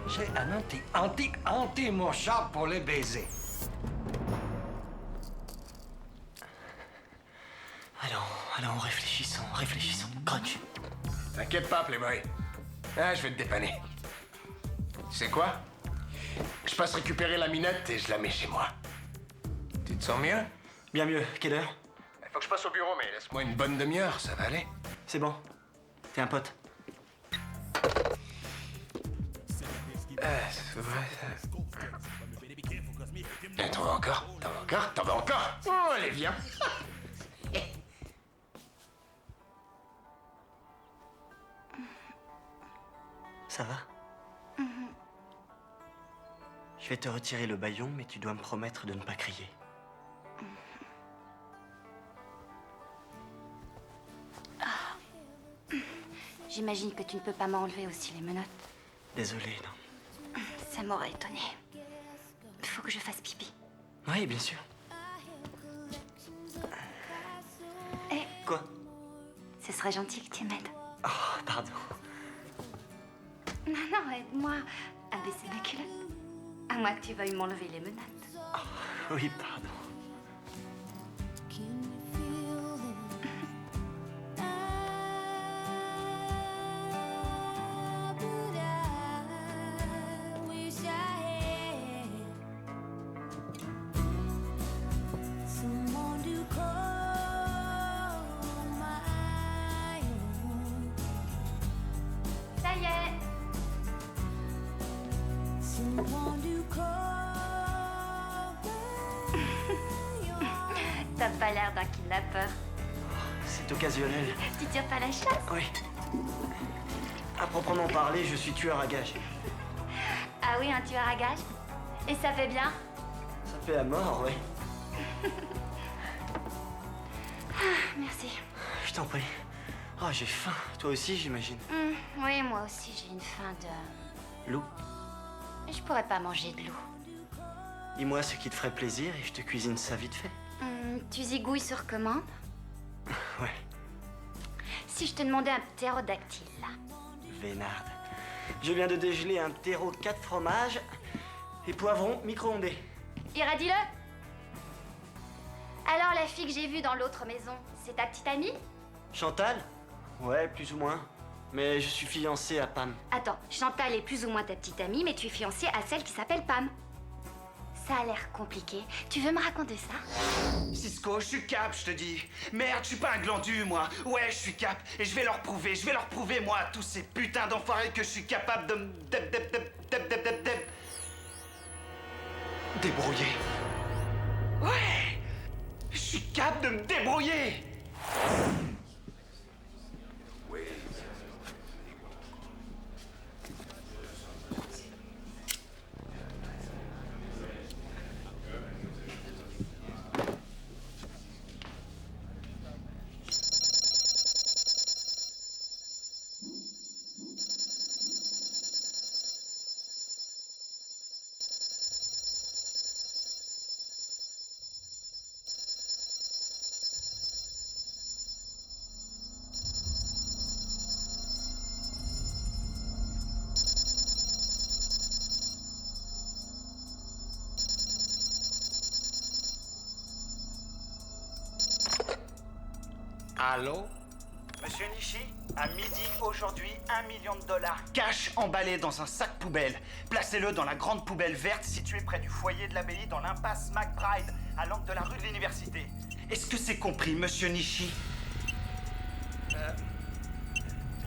J'ai un anti-anti-anti, mon chat, pour les baiser. Allons, réfléchissons. Crunch. T'inquiète pas, Playboy. Ah, je vais te dépanner. Tu sais quoi? Je passe récupérer la minette et je la mets chez moi. Tu te sens mieux? Bien mieux. Quelle heure? Faut que je passe au bureau, mais laisse-moi une bonne demi-heure, ça va aller? C'est bon. T'es un pote. C'est vrai, ça. T'en veux encore? T'en veux encore? Oh, allez, viens. Ça va? Je vais te retirer le bâillon, mais tu dois me promettre de ne pas crier. J'imagine que tu ne peux pas m'enlever aussi les menottes. Désolé, non. Ça m'aurait étonné. Faut que je fasse pipi. Oui, bien sûr. Eh, Quoi? ce serait gentil que tu m'aides. Oh, pardon. Non, aide-moi à baisser ma culotte. À moins que tu veuilles m'enlever les menottes. Oui, pardon. Ça y est. T'as pas l'air d'un kidnappeur. C'est occasionnel. Tu tires pas la chasse? Oui. À proprement parler, je suis tueur à gages. Ah oui, un tueur à gages? Et ça fait bien? Ça fait à mort, oui. Merci. Je t'en prie. Oh, j'ai faim. Toi aussi, j'imagine. Oui, moi aussi, j'ai une faim de... Loup, Je pourrais pas manger de loup. dis-moi ce qui te ferait plaisir et je te cuisine ça vite fait. Tu zigouilles sur commande? Ouais. Si je te demandais un ptérodactyle, là. Vénarde. Je viens de dégeler un terreau 4 fromages et poivrons micro-ondés. Ira, dis-le. Alors, la fille que j'ai vue dans l'autre maison, c'est ta petite amie? Chantal? Ouais, plus ou moins. Mais je suis fiancé à Pam. Attends, Chantal est plus ou moins ta petite amie, mais tu es fiancé à celle qui s'appelle Pam. Ça a l'air compliqué. Tu veux me raconter ça? Cisco, je suis cap, je te dis. Merde, je suis pas un glandu, moi. Ouais, je suis cap. Et je vais leur prouver, moi, à tous ces putains d'enfoirés que je suis capable de me débrouiller. Ouais! Je suis capable de me débrouiller! Allô? Monsieur Nishi, à midi aujourd'hui, $1 million cash emballé dans un sac poubelle. Placez-le dans la grande poubelle verte située près du foyer de l'abbaye dans l'impasse McBride, à l'angle de la rue de l'université. Est-ce que c'est compris, monsieur Nishi?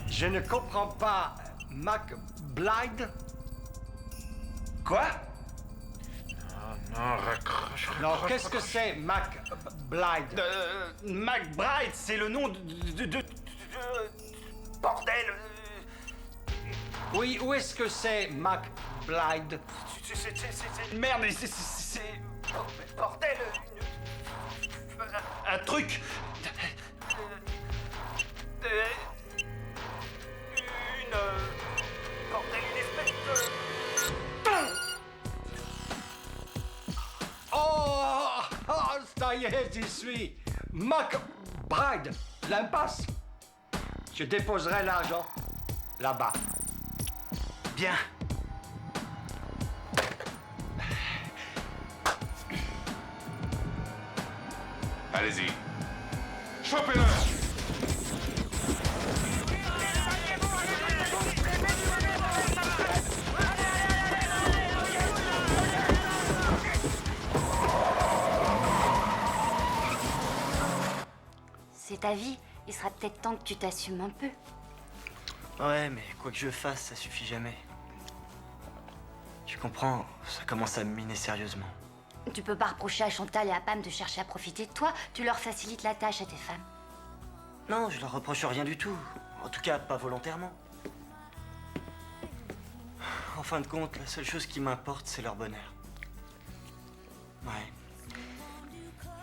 Je ne comprends pas. McBride? Quoi? Non, raccroche. Non, qu'est-ce que c'est, McBride? McBride, c'est le nom de bordel. Oui, où est-ce que c'est, McBride? C'est une merde, mais c'est bordel. Un truc. Bordel, une espèce de. Oh, ça y est, j'y suis. McBride, l'impasse. Je déposerai l'argent là-bas. Bien. Allez-y. Chopez-le! C'est ta vie. Il sera peut-être temps que tu t'assumes un peu. Ouais, mais quoi que je fasse, ça suffit jamais. Tu comprends, ça commence à me miner sérieusement. Tu peux pas reprocher à Chantal et à Pam de chercher à profiter de toi. Tu leur facilites la tâche à tes femmes. Non, je leur reproche rien du tout. En tout cas, pas volontairement. En fin de compte, la seule chose qui m'importe, c'est leur bonheur. Ouais.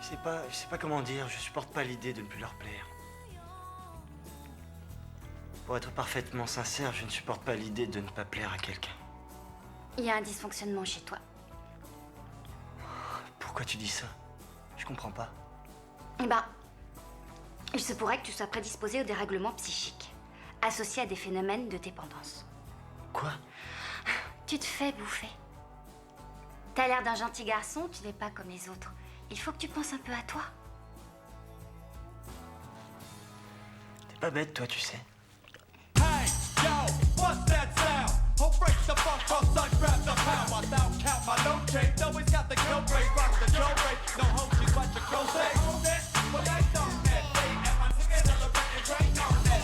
Je sais pas comment dire, je supporte pas l'idée de ne plus leur plaire. Pour être parfaitement sincère, je ne supporte pas l'idée de ne pas plaire à quelqu'un. Il y a un dysfonctionnement chez toi. Pourquoi tu dis ça? Je comprends pas. Eh ben, il se pourrait que tu sois prédisposé au dérèglement psychique, associé à des phénomènes de dépendance. Quoi? Tu te fais bouffer. T'as l'air d'un gentil garçon, tu n'es pas comme les autres. Il faut que tu penses un peu à toi. T'es pas bête, toi, tu sais. Hey, yo, what's that sound? Who breaks the funk, cause I grab the pound. My thou count my note tape, always got the kill rate, rock the Joe rate. No home, she's what the girl say. But I don't get paid, and my ticket on the back and drain on that.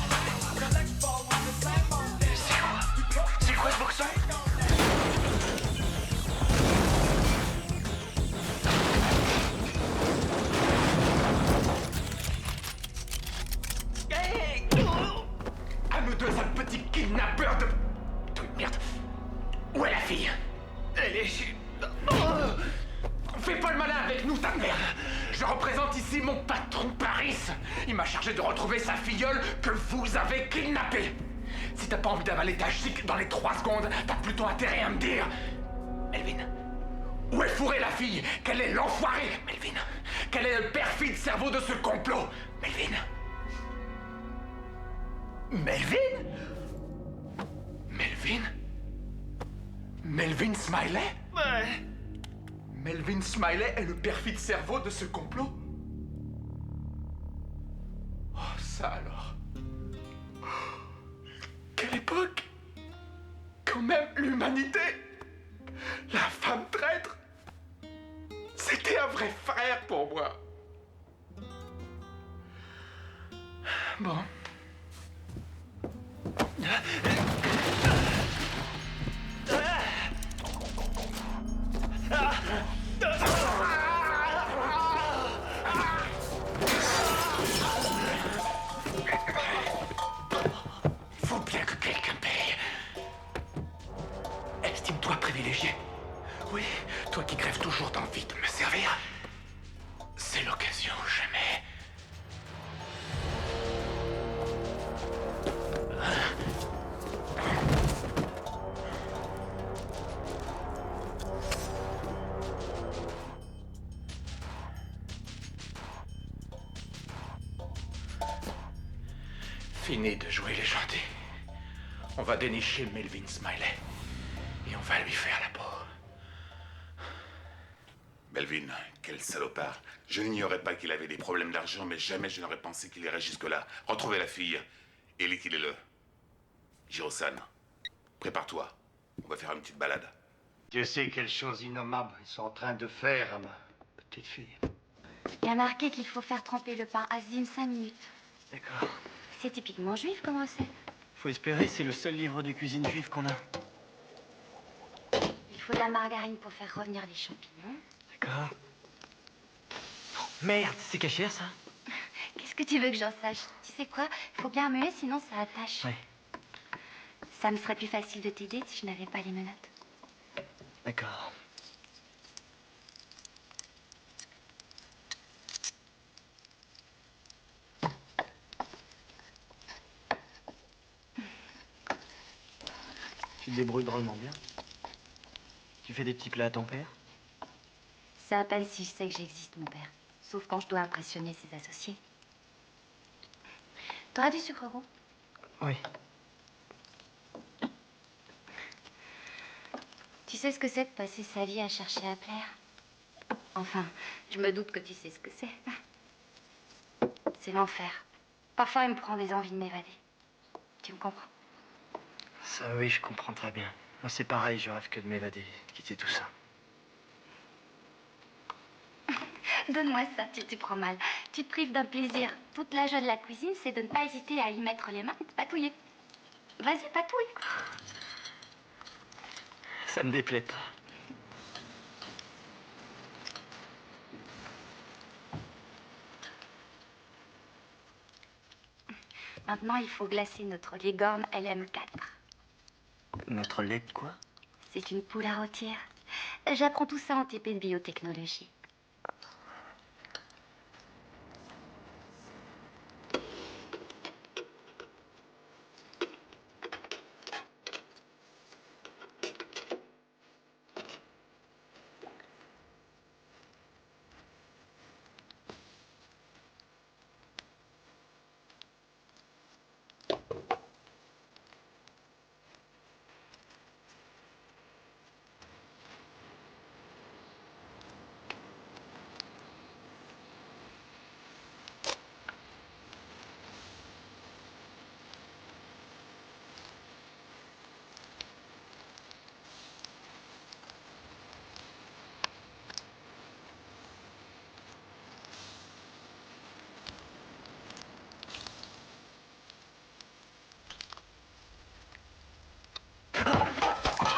The next ball was the same on this. C'est quoi ce boxon? Amuse-toi, sale petit kidnappeur de merde. Où est la fille? Elle est... Oh, fais pas le malin avec nous, ta merde. Je représente ici mon patron Paris. Il m'a chargé de retrouver sa filleule que vous avez kidnappée. Si t'as pas envie d'avaler ta chic dans les 3 secondes, t'as plutôt intérêt à me dire... Melvin, où est fourrée la fille? Quel est l'enfoiré, Melvin? Quel est le perfide cerveau de ce complot, Melvin? Melvin? Melvin? Melvin? Melvin Smiley? Ouais. Melvin Smiley est le perfide cerveau de ce complot? Oh, ça alors. Quelle époque! Quand même, l'humanité! La femme traître! C'était un vrai frère pour moi! Bon. Faut bien que quelqu'un paye. Estime-toi privilégié. Oui, toi qui crèves toujours d'envie de me servir. C'est l'occasion ou jamais. Fini de jouer les gentils. On va dénicher Melvin Smiley. Et on va lui faire la peau. Melvin, quel salopard. Je n'ignorais pas qu'il avait des problèmes d'argent, mais jamais je n'aurais pensé qu'il irait jusque-là. Retrouvez la fille et liquidez-le. Jiro-san, prépare-toi. On va faire une petite balade. Dieu sait quelles choses innommables ils sont en train de faire à ma petite fille. Il y a marqué qu'il faut faire tremper le pain Azim 5 minutes. D'accord. C'est typiquement juif comme recette. Faut espérer, c'est le seul livre de cuisine juive qu'on a. Il faut de la margarine pour faire revenir les champignons. D'accord. Oh, merde, c'est cachère ça? Qu'est-ce que tu veux que j'en sache? Tu sais quoi? Il faut bien muer, sinon ça attache. Ouais. Ça me serait plus facile de t'aider si je n'avais pas les menottes. D'accord. Tu te débrouilles drôlement bien. Tu fais des petits plats à ton père? C'est à peine si je sais que j'existe, mon père. Sauf quand je dois impressionner ses associés. T'auras du sucre roux? Oui. Tu sais ce que c'est de passer sa vie à chercher à plaire? Enfin, je me doute que tu sais ce que c'est. C'est l'enfer. Parfois, il me prend des envies de m'évader. Tu me comprends? Ça, oui, je comprends très bien. Moi, c'est pareil, je rêve que de m'évader, quitter tout ça. Donne-moi ça, tu prends mal. Tu te prives d'un plaisir. Toute la joie de la cuisine, c'est de ne pas hésiter à y mettre les mains et de patouiller. Vas-y, patouille. Ça me déplaît pas. Maintenant, il faut glacer notre Leghorn LM4. Notre lait de quoi? C'est une poule à rôtir. J'apprends tout ça en TP de biotechnologie.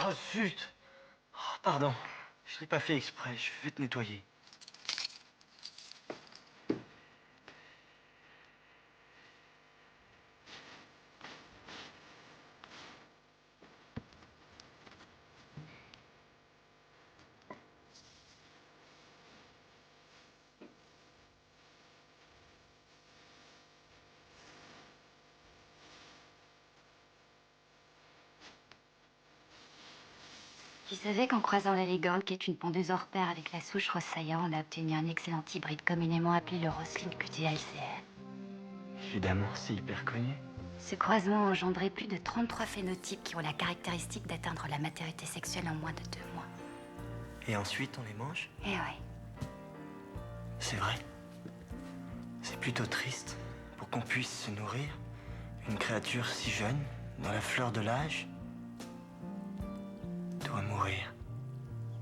Oh, zut! Oh, pardon, je l'ai pas fait exprès, je vais te nettoyer. Tu savais qu'en croisant la Leghorn, qui est une pondeuse hors pair avec la souche Rossaillant, on a obtenu un excellent hybride communément appelé le Roslin QTLCR. Évidemment, c'est hyper connu. Ce croisement a engendré plus de 33 phénotypes qui ont la caractéristique d'atteindre la maturité sexuelle en moins de 2 mois. Et ensuite, on les mange? Eh ouais. C'est vrai. C'est plutôt triste. Pour qu'on puisse se nourrir, une créature si jeune, dans la fleur de l'âge, doit mourir.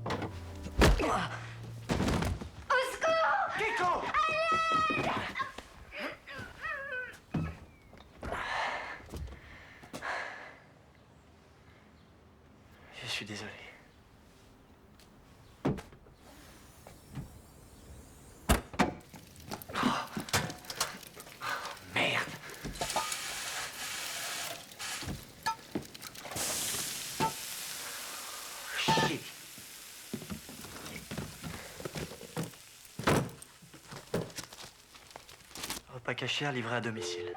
Au secours! Keiko! Je suis désolé. Merde. Chier. Repas cachère livré à domicile.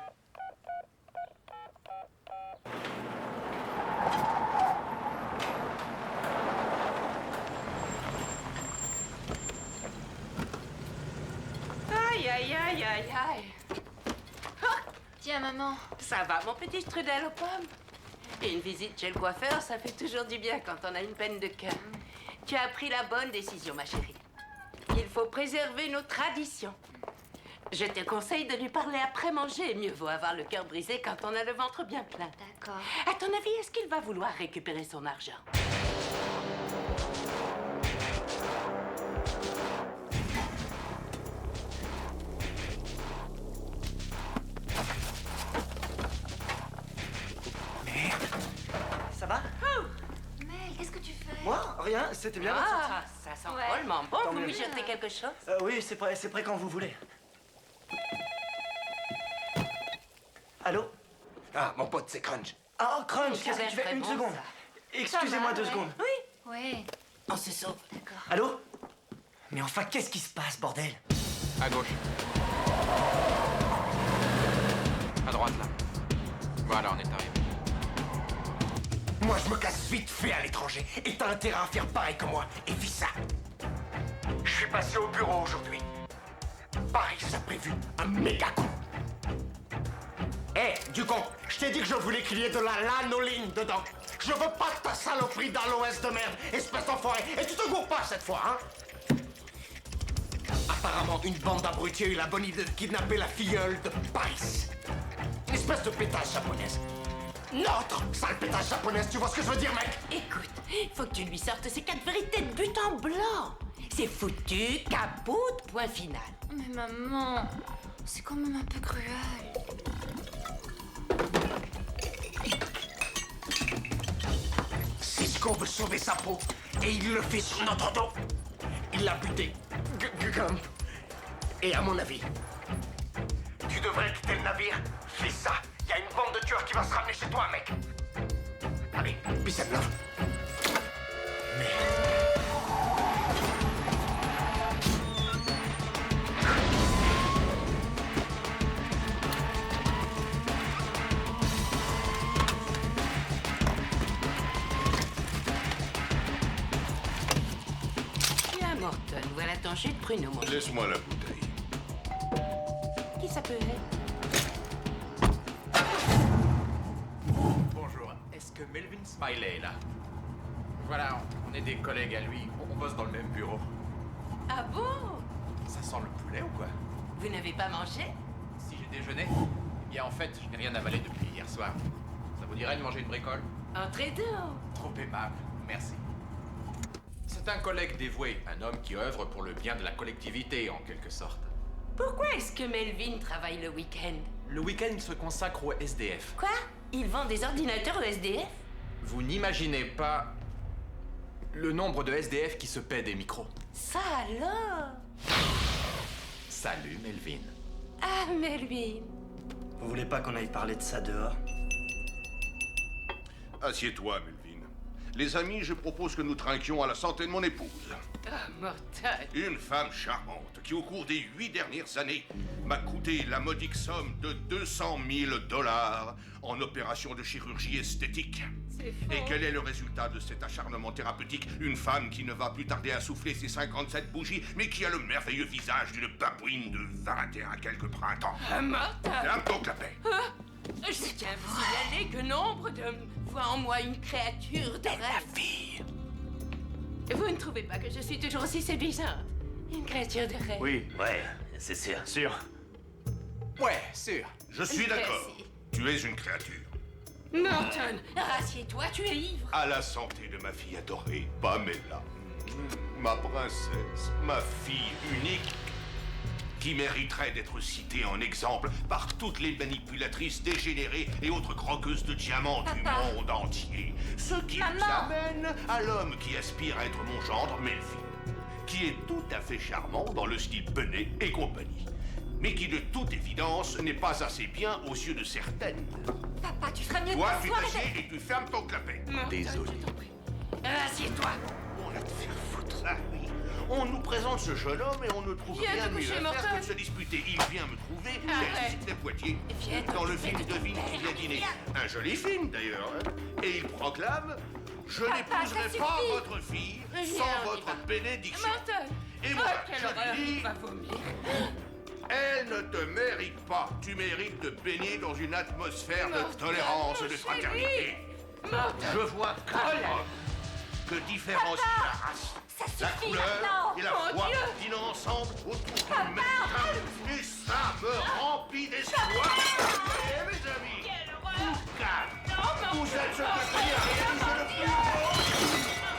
Aïe, aïe, aïe, aïe, aïe. Tiens, maman. Ça va, mon petit strudel aux pommes? Et une visite chez le coiffeur, ça fait toujours du bien quand on a une peine de cœur. Tu as pris la bonne décision, ma chérie. Il faut préserver nos traditions. Je te conseille de lui parler après manger. Mieux vaut avoir le cœur brisé quand on a le ventre bien plein. D'accord. À ton avis, est-ce qu'il va vouloir récupérer son argent? Ça va? Mel, qu'est-ce que tu fais? Moi? Rien, c'était bien votre sortie. Ah, ça sent Ouais. drôlement bon. Tant Vous mieux. me jetez quelque chose? Oui, c'est prêt quand vous voulez. Allô? Ah, mon pote, c'est Crunch. Ah, oh, Crunch, Ça qu'est-ce a que l'air tu fais? très Une bon, seconde. ça. Excusez-moi Ça va, 2 ouais. secondes. Oui. Ouais. On se sauve. D'accord. Allô? Mais enfin, qu'est-ce qui se passe, bordel? À gauche. À droite, là. Voilà, on est arrivé. Moi, je me casse vite fait à l'étranger. Et t'as intérêt à faire pareil que moi. Et vis ça. Je suis passé au bureau aujourd'hui. Paris a prévu un méga coup. Hé, du con, je t'ai dit que je voulais qu'il y ait de la lanoline dedans. Je veux pas de ta saloperie dans l'OS de merde, espèce d'enfoiré. Et tu te gourres pas cette fois, hein? Apparemment, une bande d'abrutis a eu la bonne idée de kidnapper la filleule de Paris. Une espèce de pétasse japonaise. Notre sale pétasse japonaise, tu vois ce que je veux dire, mec? Écoute, faut que tu lui sortes ces 4 vérités de but en blanc. C'est foutu, capote, point final. Mais maman, c'est quand même un peu cruel. Cisco veut sauver sa peau et il le fait sur notre dos. Il l'a buté. Gump. Et à mon avis, tu devrais quitter le navire. Fais ça. Il y a une bande de tueurs qui va se ramener chez toi, mec. Allez, peace and love. Tiens, Morton, voilà ton jus de pruneau, mon chéri. Laisse-moi la bouteille. Qui ça peut être? Bonjour, est-ce que Melvin Smiley est là? Voilà, on est des collègues à lui, on bosse dans le même bureau. Ah bon? Ça sent le poulet ou quoi? Vous n'avez pas mangé? Si j'ai déjeuné, eh bien en fait, je n'ai rien avalé depuis hier soir. Ça vous dirait de manger une bricole? Entrez donc. Trop aimable, merci. C'est un collègue dévoué, un homme qui œuvre pour le bien de la collectivité en quelque sorte. Pourquoi est-ce que Melvin travaille le week-end? Le week-end, il se consacre au SDF. Quoi? Il vend des ordinateurs au SDF? Vous n'imaginez pas le nombre de SDF qui se paient des micros. Ça alors? Salut, Melvin. Ah, Melvin. Vous voulez pas qu'on aille parler de ça dehors? Assieds-toi, Melvin. Les amis, je propose que nous trinquions à la santé de mon épouse. Ah, Morton. Une femme charmante qui, au cours des 8 dernières années, m'a coûté la modique somme de 200 000 $ en opération de chirurgie esthétique. C'est faux. Et quel est le résultat de cet acharnement thérapeutique? Une femme qui ne va plus tarder à souffler ses 57 bougies, mais qui a le merveilleux visage d'une babouine de 21 quelques printemps. Ah, Morton. Ferme donc la paix. Je tiens à vous signaler que nombre d'hommes voient en moi une créature de rêve. La fille. Vous ne trouvez pas que je suis toujours aussi séduisante? Une créature de rêve. Oui, ouais, c'est sûr. Sûr. Ouais, sûr. Je suis d'accord. Tu es une créature. Morton, rassieds-toi, tu es ivre. À la santé de ma fille adorée, Pamela. Ma princesse, ma fille unique, qui mériterait d'être citée en exemple par toutes les manipulatrices dégénérées et autres croqueuses de diamants du monde entier. Ce qui nous amène à l'homme qui aspire à être mon gendre, Melvin, qui est tout à fait charmant dans le style Benet et compagnie, mais qui de toute évidence n'est pas assez bien aux yeux de certaines. Papa, tu ferais mieux Toi, de tu t'asseoir t'assieds et tu fermes ton clapet. Désolé. Rassieds-toi. On va te faire foutre. Ah oui. On nous présente ce jeune homme et on ne trouve Viens rien te de mieux coucher, à faire Morton. que de se disputer. Il vient me trouver, Arrête. les Poitiers. Viens te Dans le coucher, film te Devine qui vient dîner. Un joli film d'ailleurs. Hein. Et il proclame: je n'épouserai ça pas suffit. votre fille Viens, sans on y votre va. bénédiction. Morton. Et Oh, moi, quelle horreur, je il dis, va vomir. elle ne te mérite pas. Tu mérites de baigner dans une atmosphère de tolérance et de fraternité. Je vois clairement que différencier la race, la couleur et la Mon foi Dieu. dînent ensemble autour d'une même table. Et ça me remplit d'espoir. Eh, mes amis, tout calme. Vous êtes ce que je n'ai réalisé le plus beau.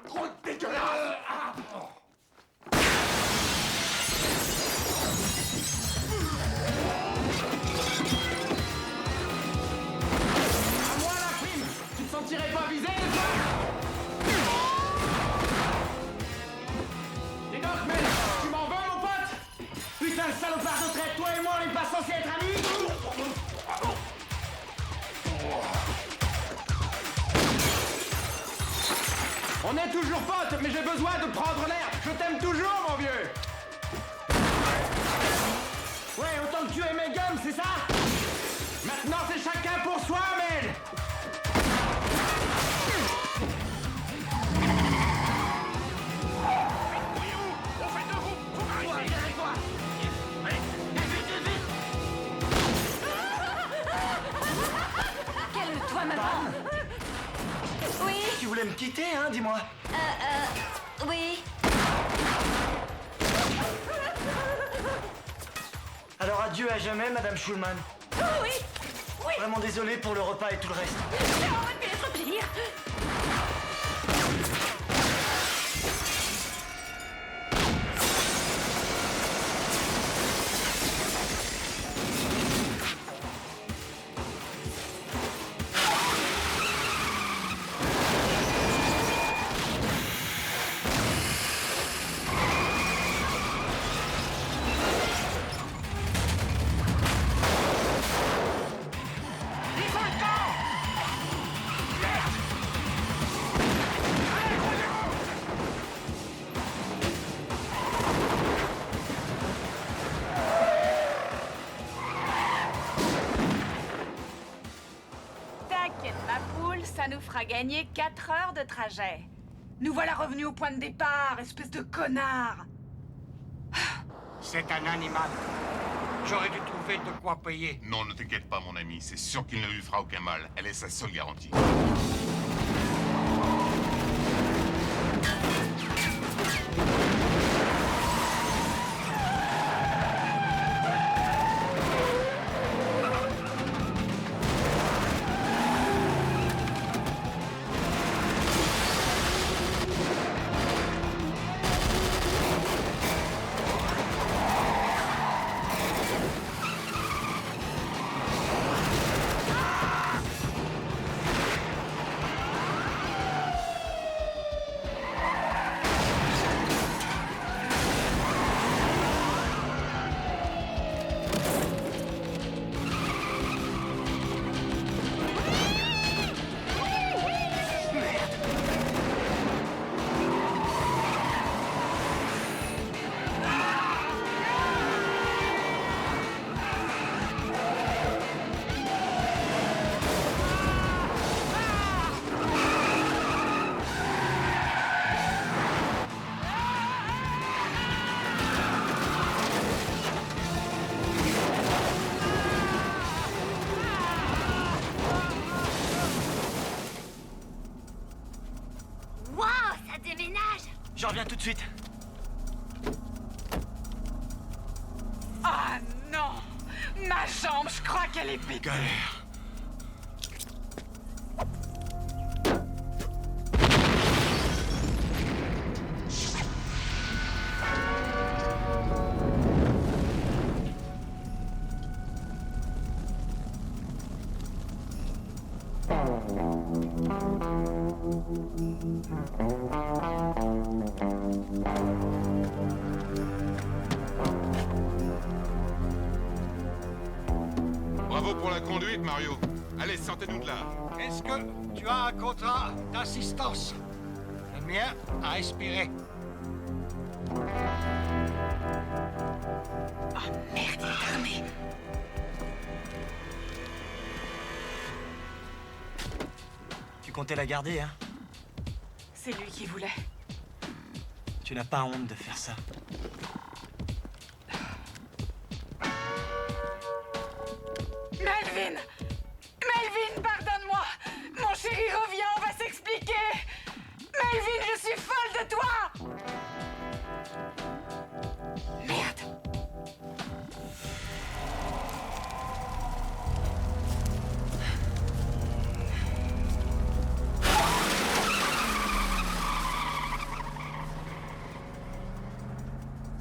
Trop dégueulasse. À moi la prime. Tu te sentirais pas visé, n'est-ce pas? Dis donc, mec, tu m'en veux, mon pote? Putain, le salopard de traite, toi et moi, on n'est pas censés être amis? On est toujours potes, mais j'ai besoin de prendre l'air. Je t'aime toujours, mon vieux. Ouais, autant que tu aimes mes gommes, c'est ça? Maintenant, c'est chacun pour soi, Mel. Calme-toi, maman. Oui. Tu voulais me quitter, hein, dis-moi. Oui. Alors adieu à jamais, Madame Schulman. Oh, oui. Oui. Vraiment désolé pour le repas et tout le reste. Ça aurait pu être pire. T'inquiète, ma poule, ça nous fera gagner 4 heures de trajet. Nous voilà revenus au point de départ, espèce de connard. C'est un animal. J'aurais dû trouver de quoi payer. Non, ne t'inquiète pas, mon ami. C'est sûr qu'il ne lui fera aucun mal. Elle est sa seule garantie. viens tout de suite. Ah non! Ma jambe, je crois qu'elle est pétée. Galère. Bravo pour la conduite, Mario. Allez, sortez-nous de là. Est-ce que tu as un contrat d'assistance? Le mien a expiré. Ah merde, il est armé. Tu comptais la garder, hein? C'est lui qui voulait. Tu n'as pas honte de faire ça. Melvin! Melvin, pardonne-moi! Mon chéri, reviens, on va s'expliquer! Melvin, je suis folle de toi! Merde!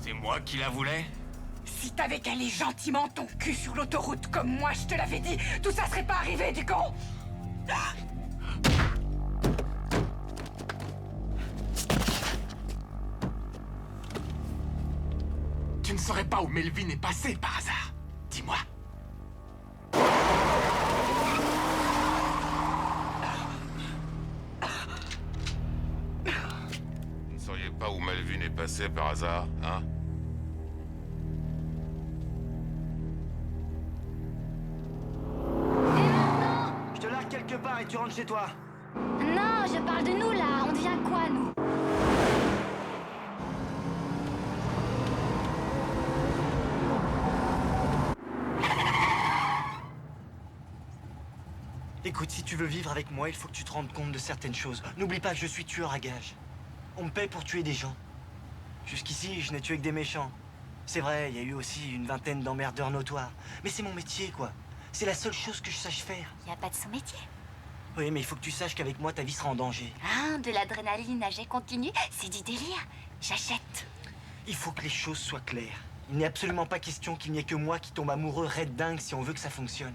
C'est moi qui la voulais? Si t'avais calé gentiment ton cul sur l'autoroute comme moi, je te l'avais dit, tout ça serait pas arrivé, du con! Tu ne saurais pas où Melvin est passé par hasard? Dis-moi. Vous ne sauriez pas où Melvin est passé par hasard, hein? Je te largue quelque part et tu rentres chez toi. Non, je parle de nous là. On devient quoi, nous? Écoute, si tu veux vivre avec moi, il faut que tu te rendes compte de certaines choses. N'oublie pas que je suis tueur à gages. On me paie pour tuer des gens. Jusqu'ici, je n'ai tué que des méchants. C'est vrai, il y a eu aussi une vingtaine d'emmerdeurs notoires. Mais c'est mon métier, quoi. C'est la seule chose que je sache faire. Y a pas de sous-métier. Oui, mais il faut que tu saches qu'avec moi, ta vie sera en danger. Ah, de l'adrénaline à jet continu, c'est du délire. J'achète. Il faut que les choses soient claires. Il n'est absolument pas question qu'il n'y ait que moi qui tombe amoureux raide dingue si on veut que ça fonctionne.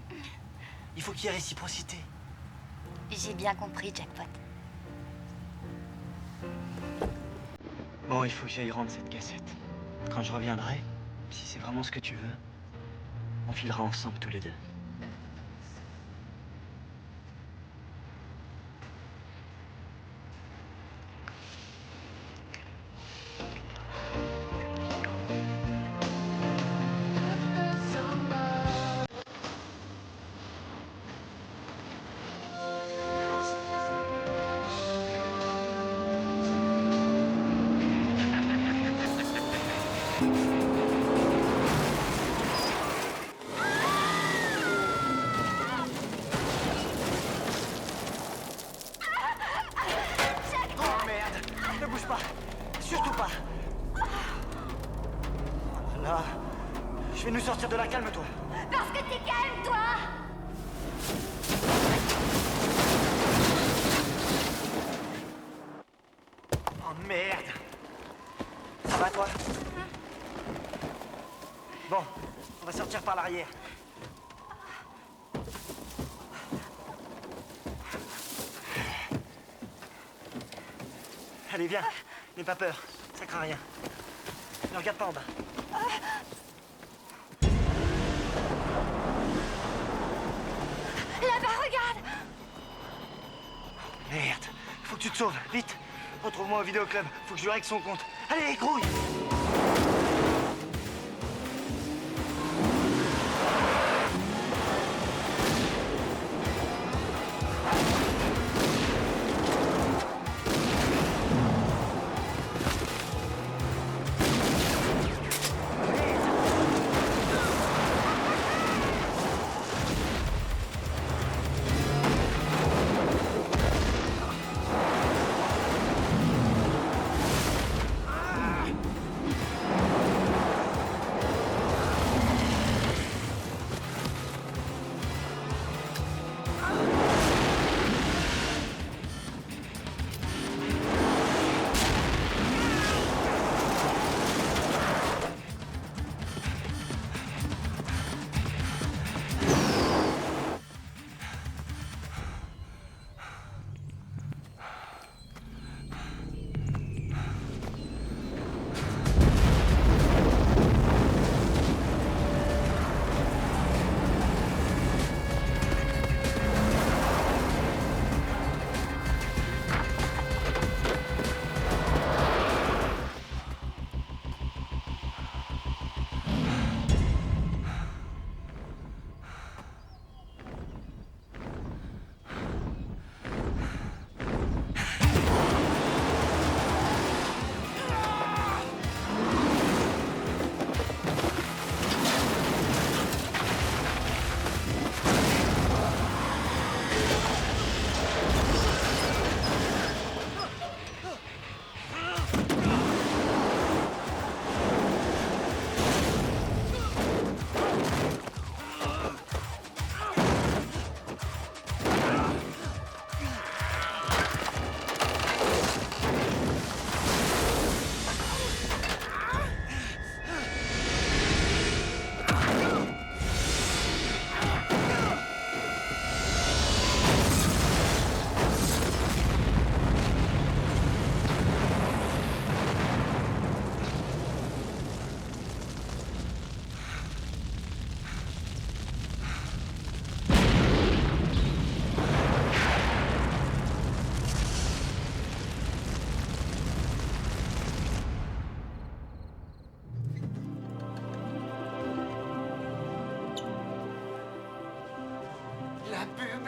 Il faut qu'il y ait réciprocité. J'ai bien compris, Jackpot. Bon, il faut que j'aille rendre cette cassette. Quand je reviendrai, si c'est vraiment ce que tu veux, on filera ensemble tous les deux. Je vais nous sortir de là, calme-toi. Parce que t'es calme, toi! Oh merde! Ça va, toi? Bon, on va sortir par l'arrière. Allez, viens. N'aie pas peur. Ça craint rien. Ne regarde pas en bas. Là-bas, regarde! Merde. Faut que tu te sauves. Vite. Retrouve-moi au vidéoclub. Faut que je lui règle son compte. Allez, grouille!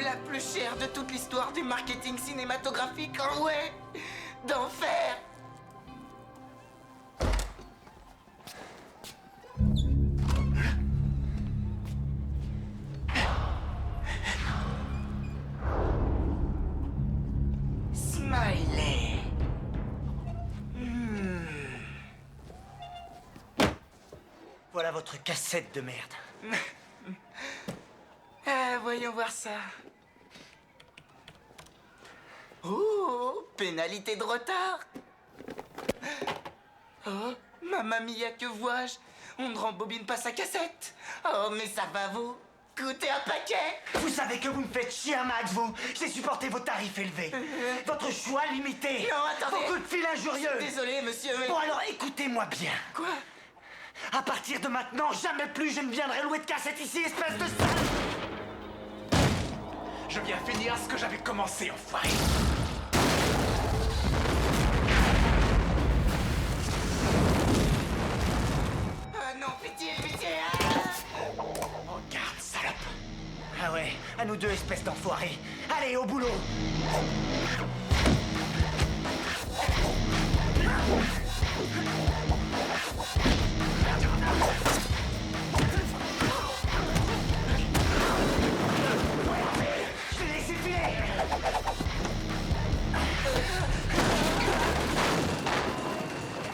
la plus chère de toute l'histoire du marketing cinématographique, oh ouais, d'enfer. Smiley. Voilà votre cassette de merde. Voyons voir ça. Oh, pénalité de retard. Oh, mamma mia, que vois-je? On ne rembobine pas sa cassette. Oh, mais ça va vous coûter un paquet. Vous savez que vous me faites chier un max, vous. J'ai supporté vos tarifs élevés. Votre choix limité. Non, attendez. Vos coups de fil injurieux. Désolé, monsieur, mais... Bon, alors écoutez-moi bien. Quoi? À partir de maintenant, jamais plus je ne viendrai louer de cassette ici, espèce de sale. Je viens finir ce que j'avais commencé, enfoiré. Ah non, pitié, pitié. Oh, garde, salope. Ah ouais, à nous deux, espèce d'enfoirés. Allez, au boulot. Je l'ai laissé filer.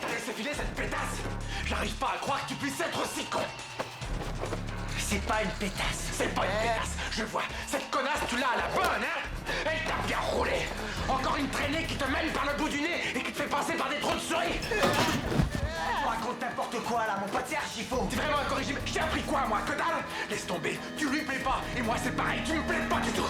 T'as laissé filer cette pétasse? J'arrive pas à croire que tu puisses être aussi con. C'est pas une pétasse. C'est pas une pétasse, je vois. Cette connasse, tu l'as à la bonne, hein? Elle t'a bien roulé. Encore une traînée qui te mène par le bout du nez et qui te fait passer par des trous de souris. Tu racontes n'importe quoi là, mon pote, c'est archi faux. T'es vraiment incorrigible. Je t'ai appris quoi, moi? Que dalle? Laisse tomber. Tu lui plais pas. Et moi, c'est pareil. Tu me plais pas du tout.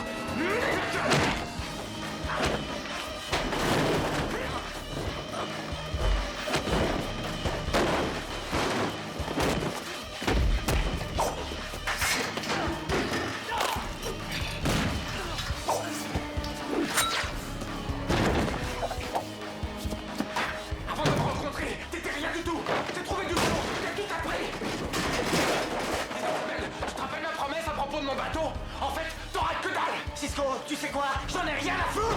Avant de me rencontrer, t'étais rien du tout. T'as trouvé du boulot. T'as tout appris. Tu te rappelles ma promesse à propos de mon bateau? En fait, t'auras que dalle. Cisco, tu sais quoi? J'en ai rien à foutre.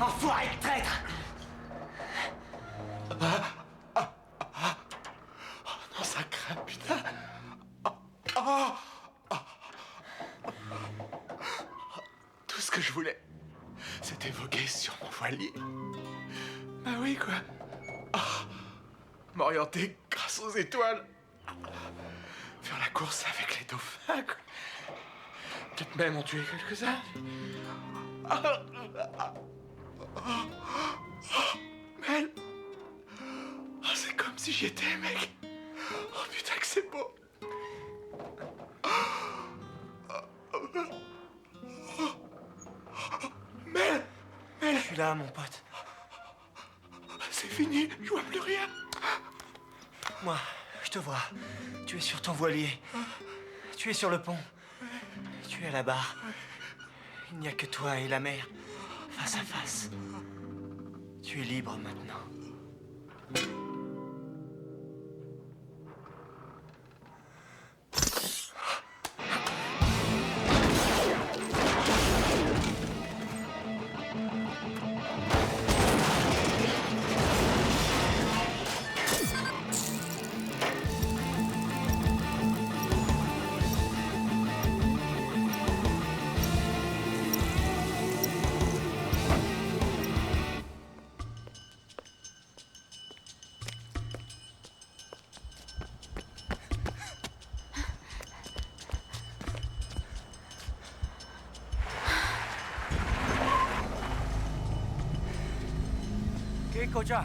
Enfoiré de traître. Non, ça craint, putain. Tout ce que je voulais, c'était voguer sur mon voilier. Bah oui, quoi. M'orienter grâce aux étoiles. Faire la course avec les dauphins, quoi. Peut-être même en tuer quelques-uns. Mel. C'est comme si j'y étais, mec. Oh putain que c'est beau. Mel. Je suis là, mon pote. C'est fini, je vois plus rien. Moi, je te vois. Tu es sur ton voilier. Tu es sur le pont. Tu es à la barre. Il n'y a que toi et la mer, face à face. Tu es libre maintenant. Koja.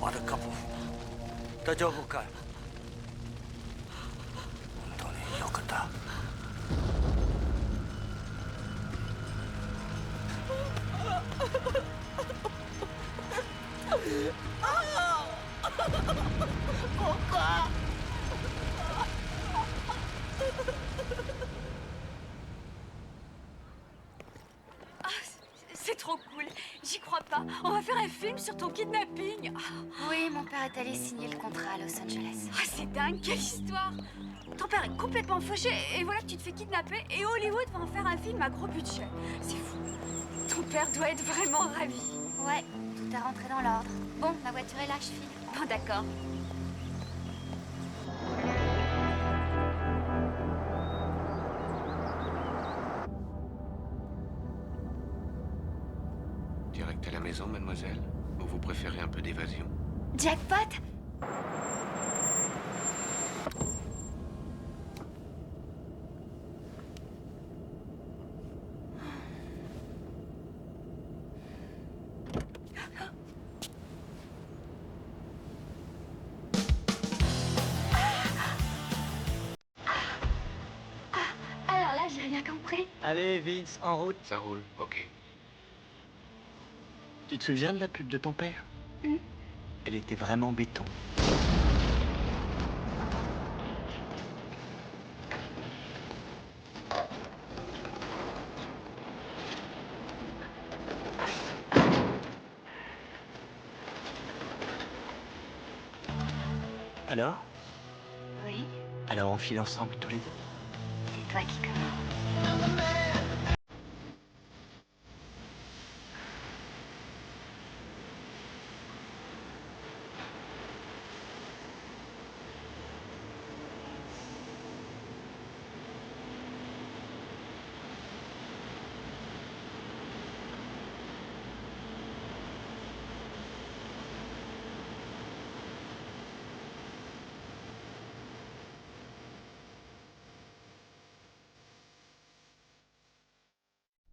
마르카보 다저부카 돈이 요크다 Pourquoi? C'est trop cool. J'y crois pas. On va faire un film sur ton kidnapping. Oui, mon père est allé signer le contrat à Los Angeles. Ah, c'est dingue, quelle histoire. Ton père est complètement fauché et voilà que tu te fais kidnapper et Hollywood va en faire un film à gros budget. C'est fou. Ton père doit être vraiment ravi. Ouais, tout est rentré dans l'ordre. Bon, ma voiture est là, je file. Bon, d'accord. Direct à la maison, mademoiselle? Ou vous préférez un peu d'évasion? Jackpot? Alors là, j'ai rien compris. Allez, Vince, en route. Ça roule, ok. Tu te souviens de la pub de ton père? Elle était vraiment béton. Alors? Oui, Alors on file ensemble tous les deux? c'est toi qui commence.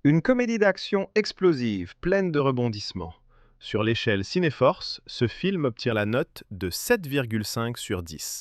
Une comédie d'action explosive, pleine de rebondissements. Sur l'échelle Cinéforce, ce film obtient la note de 7,5 sur 10.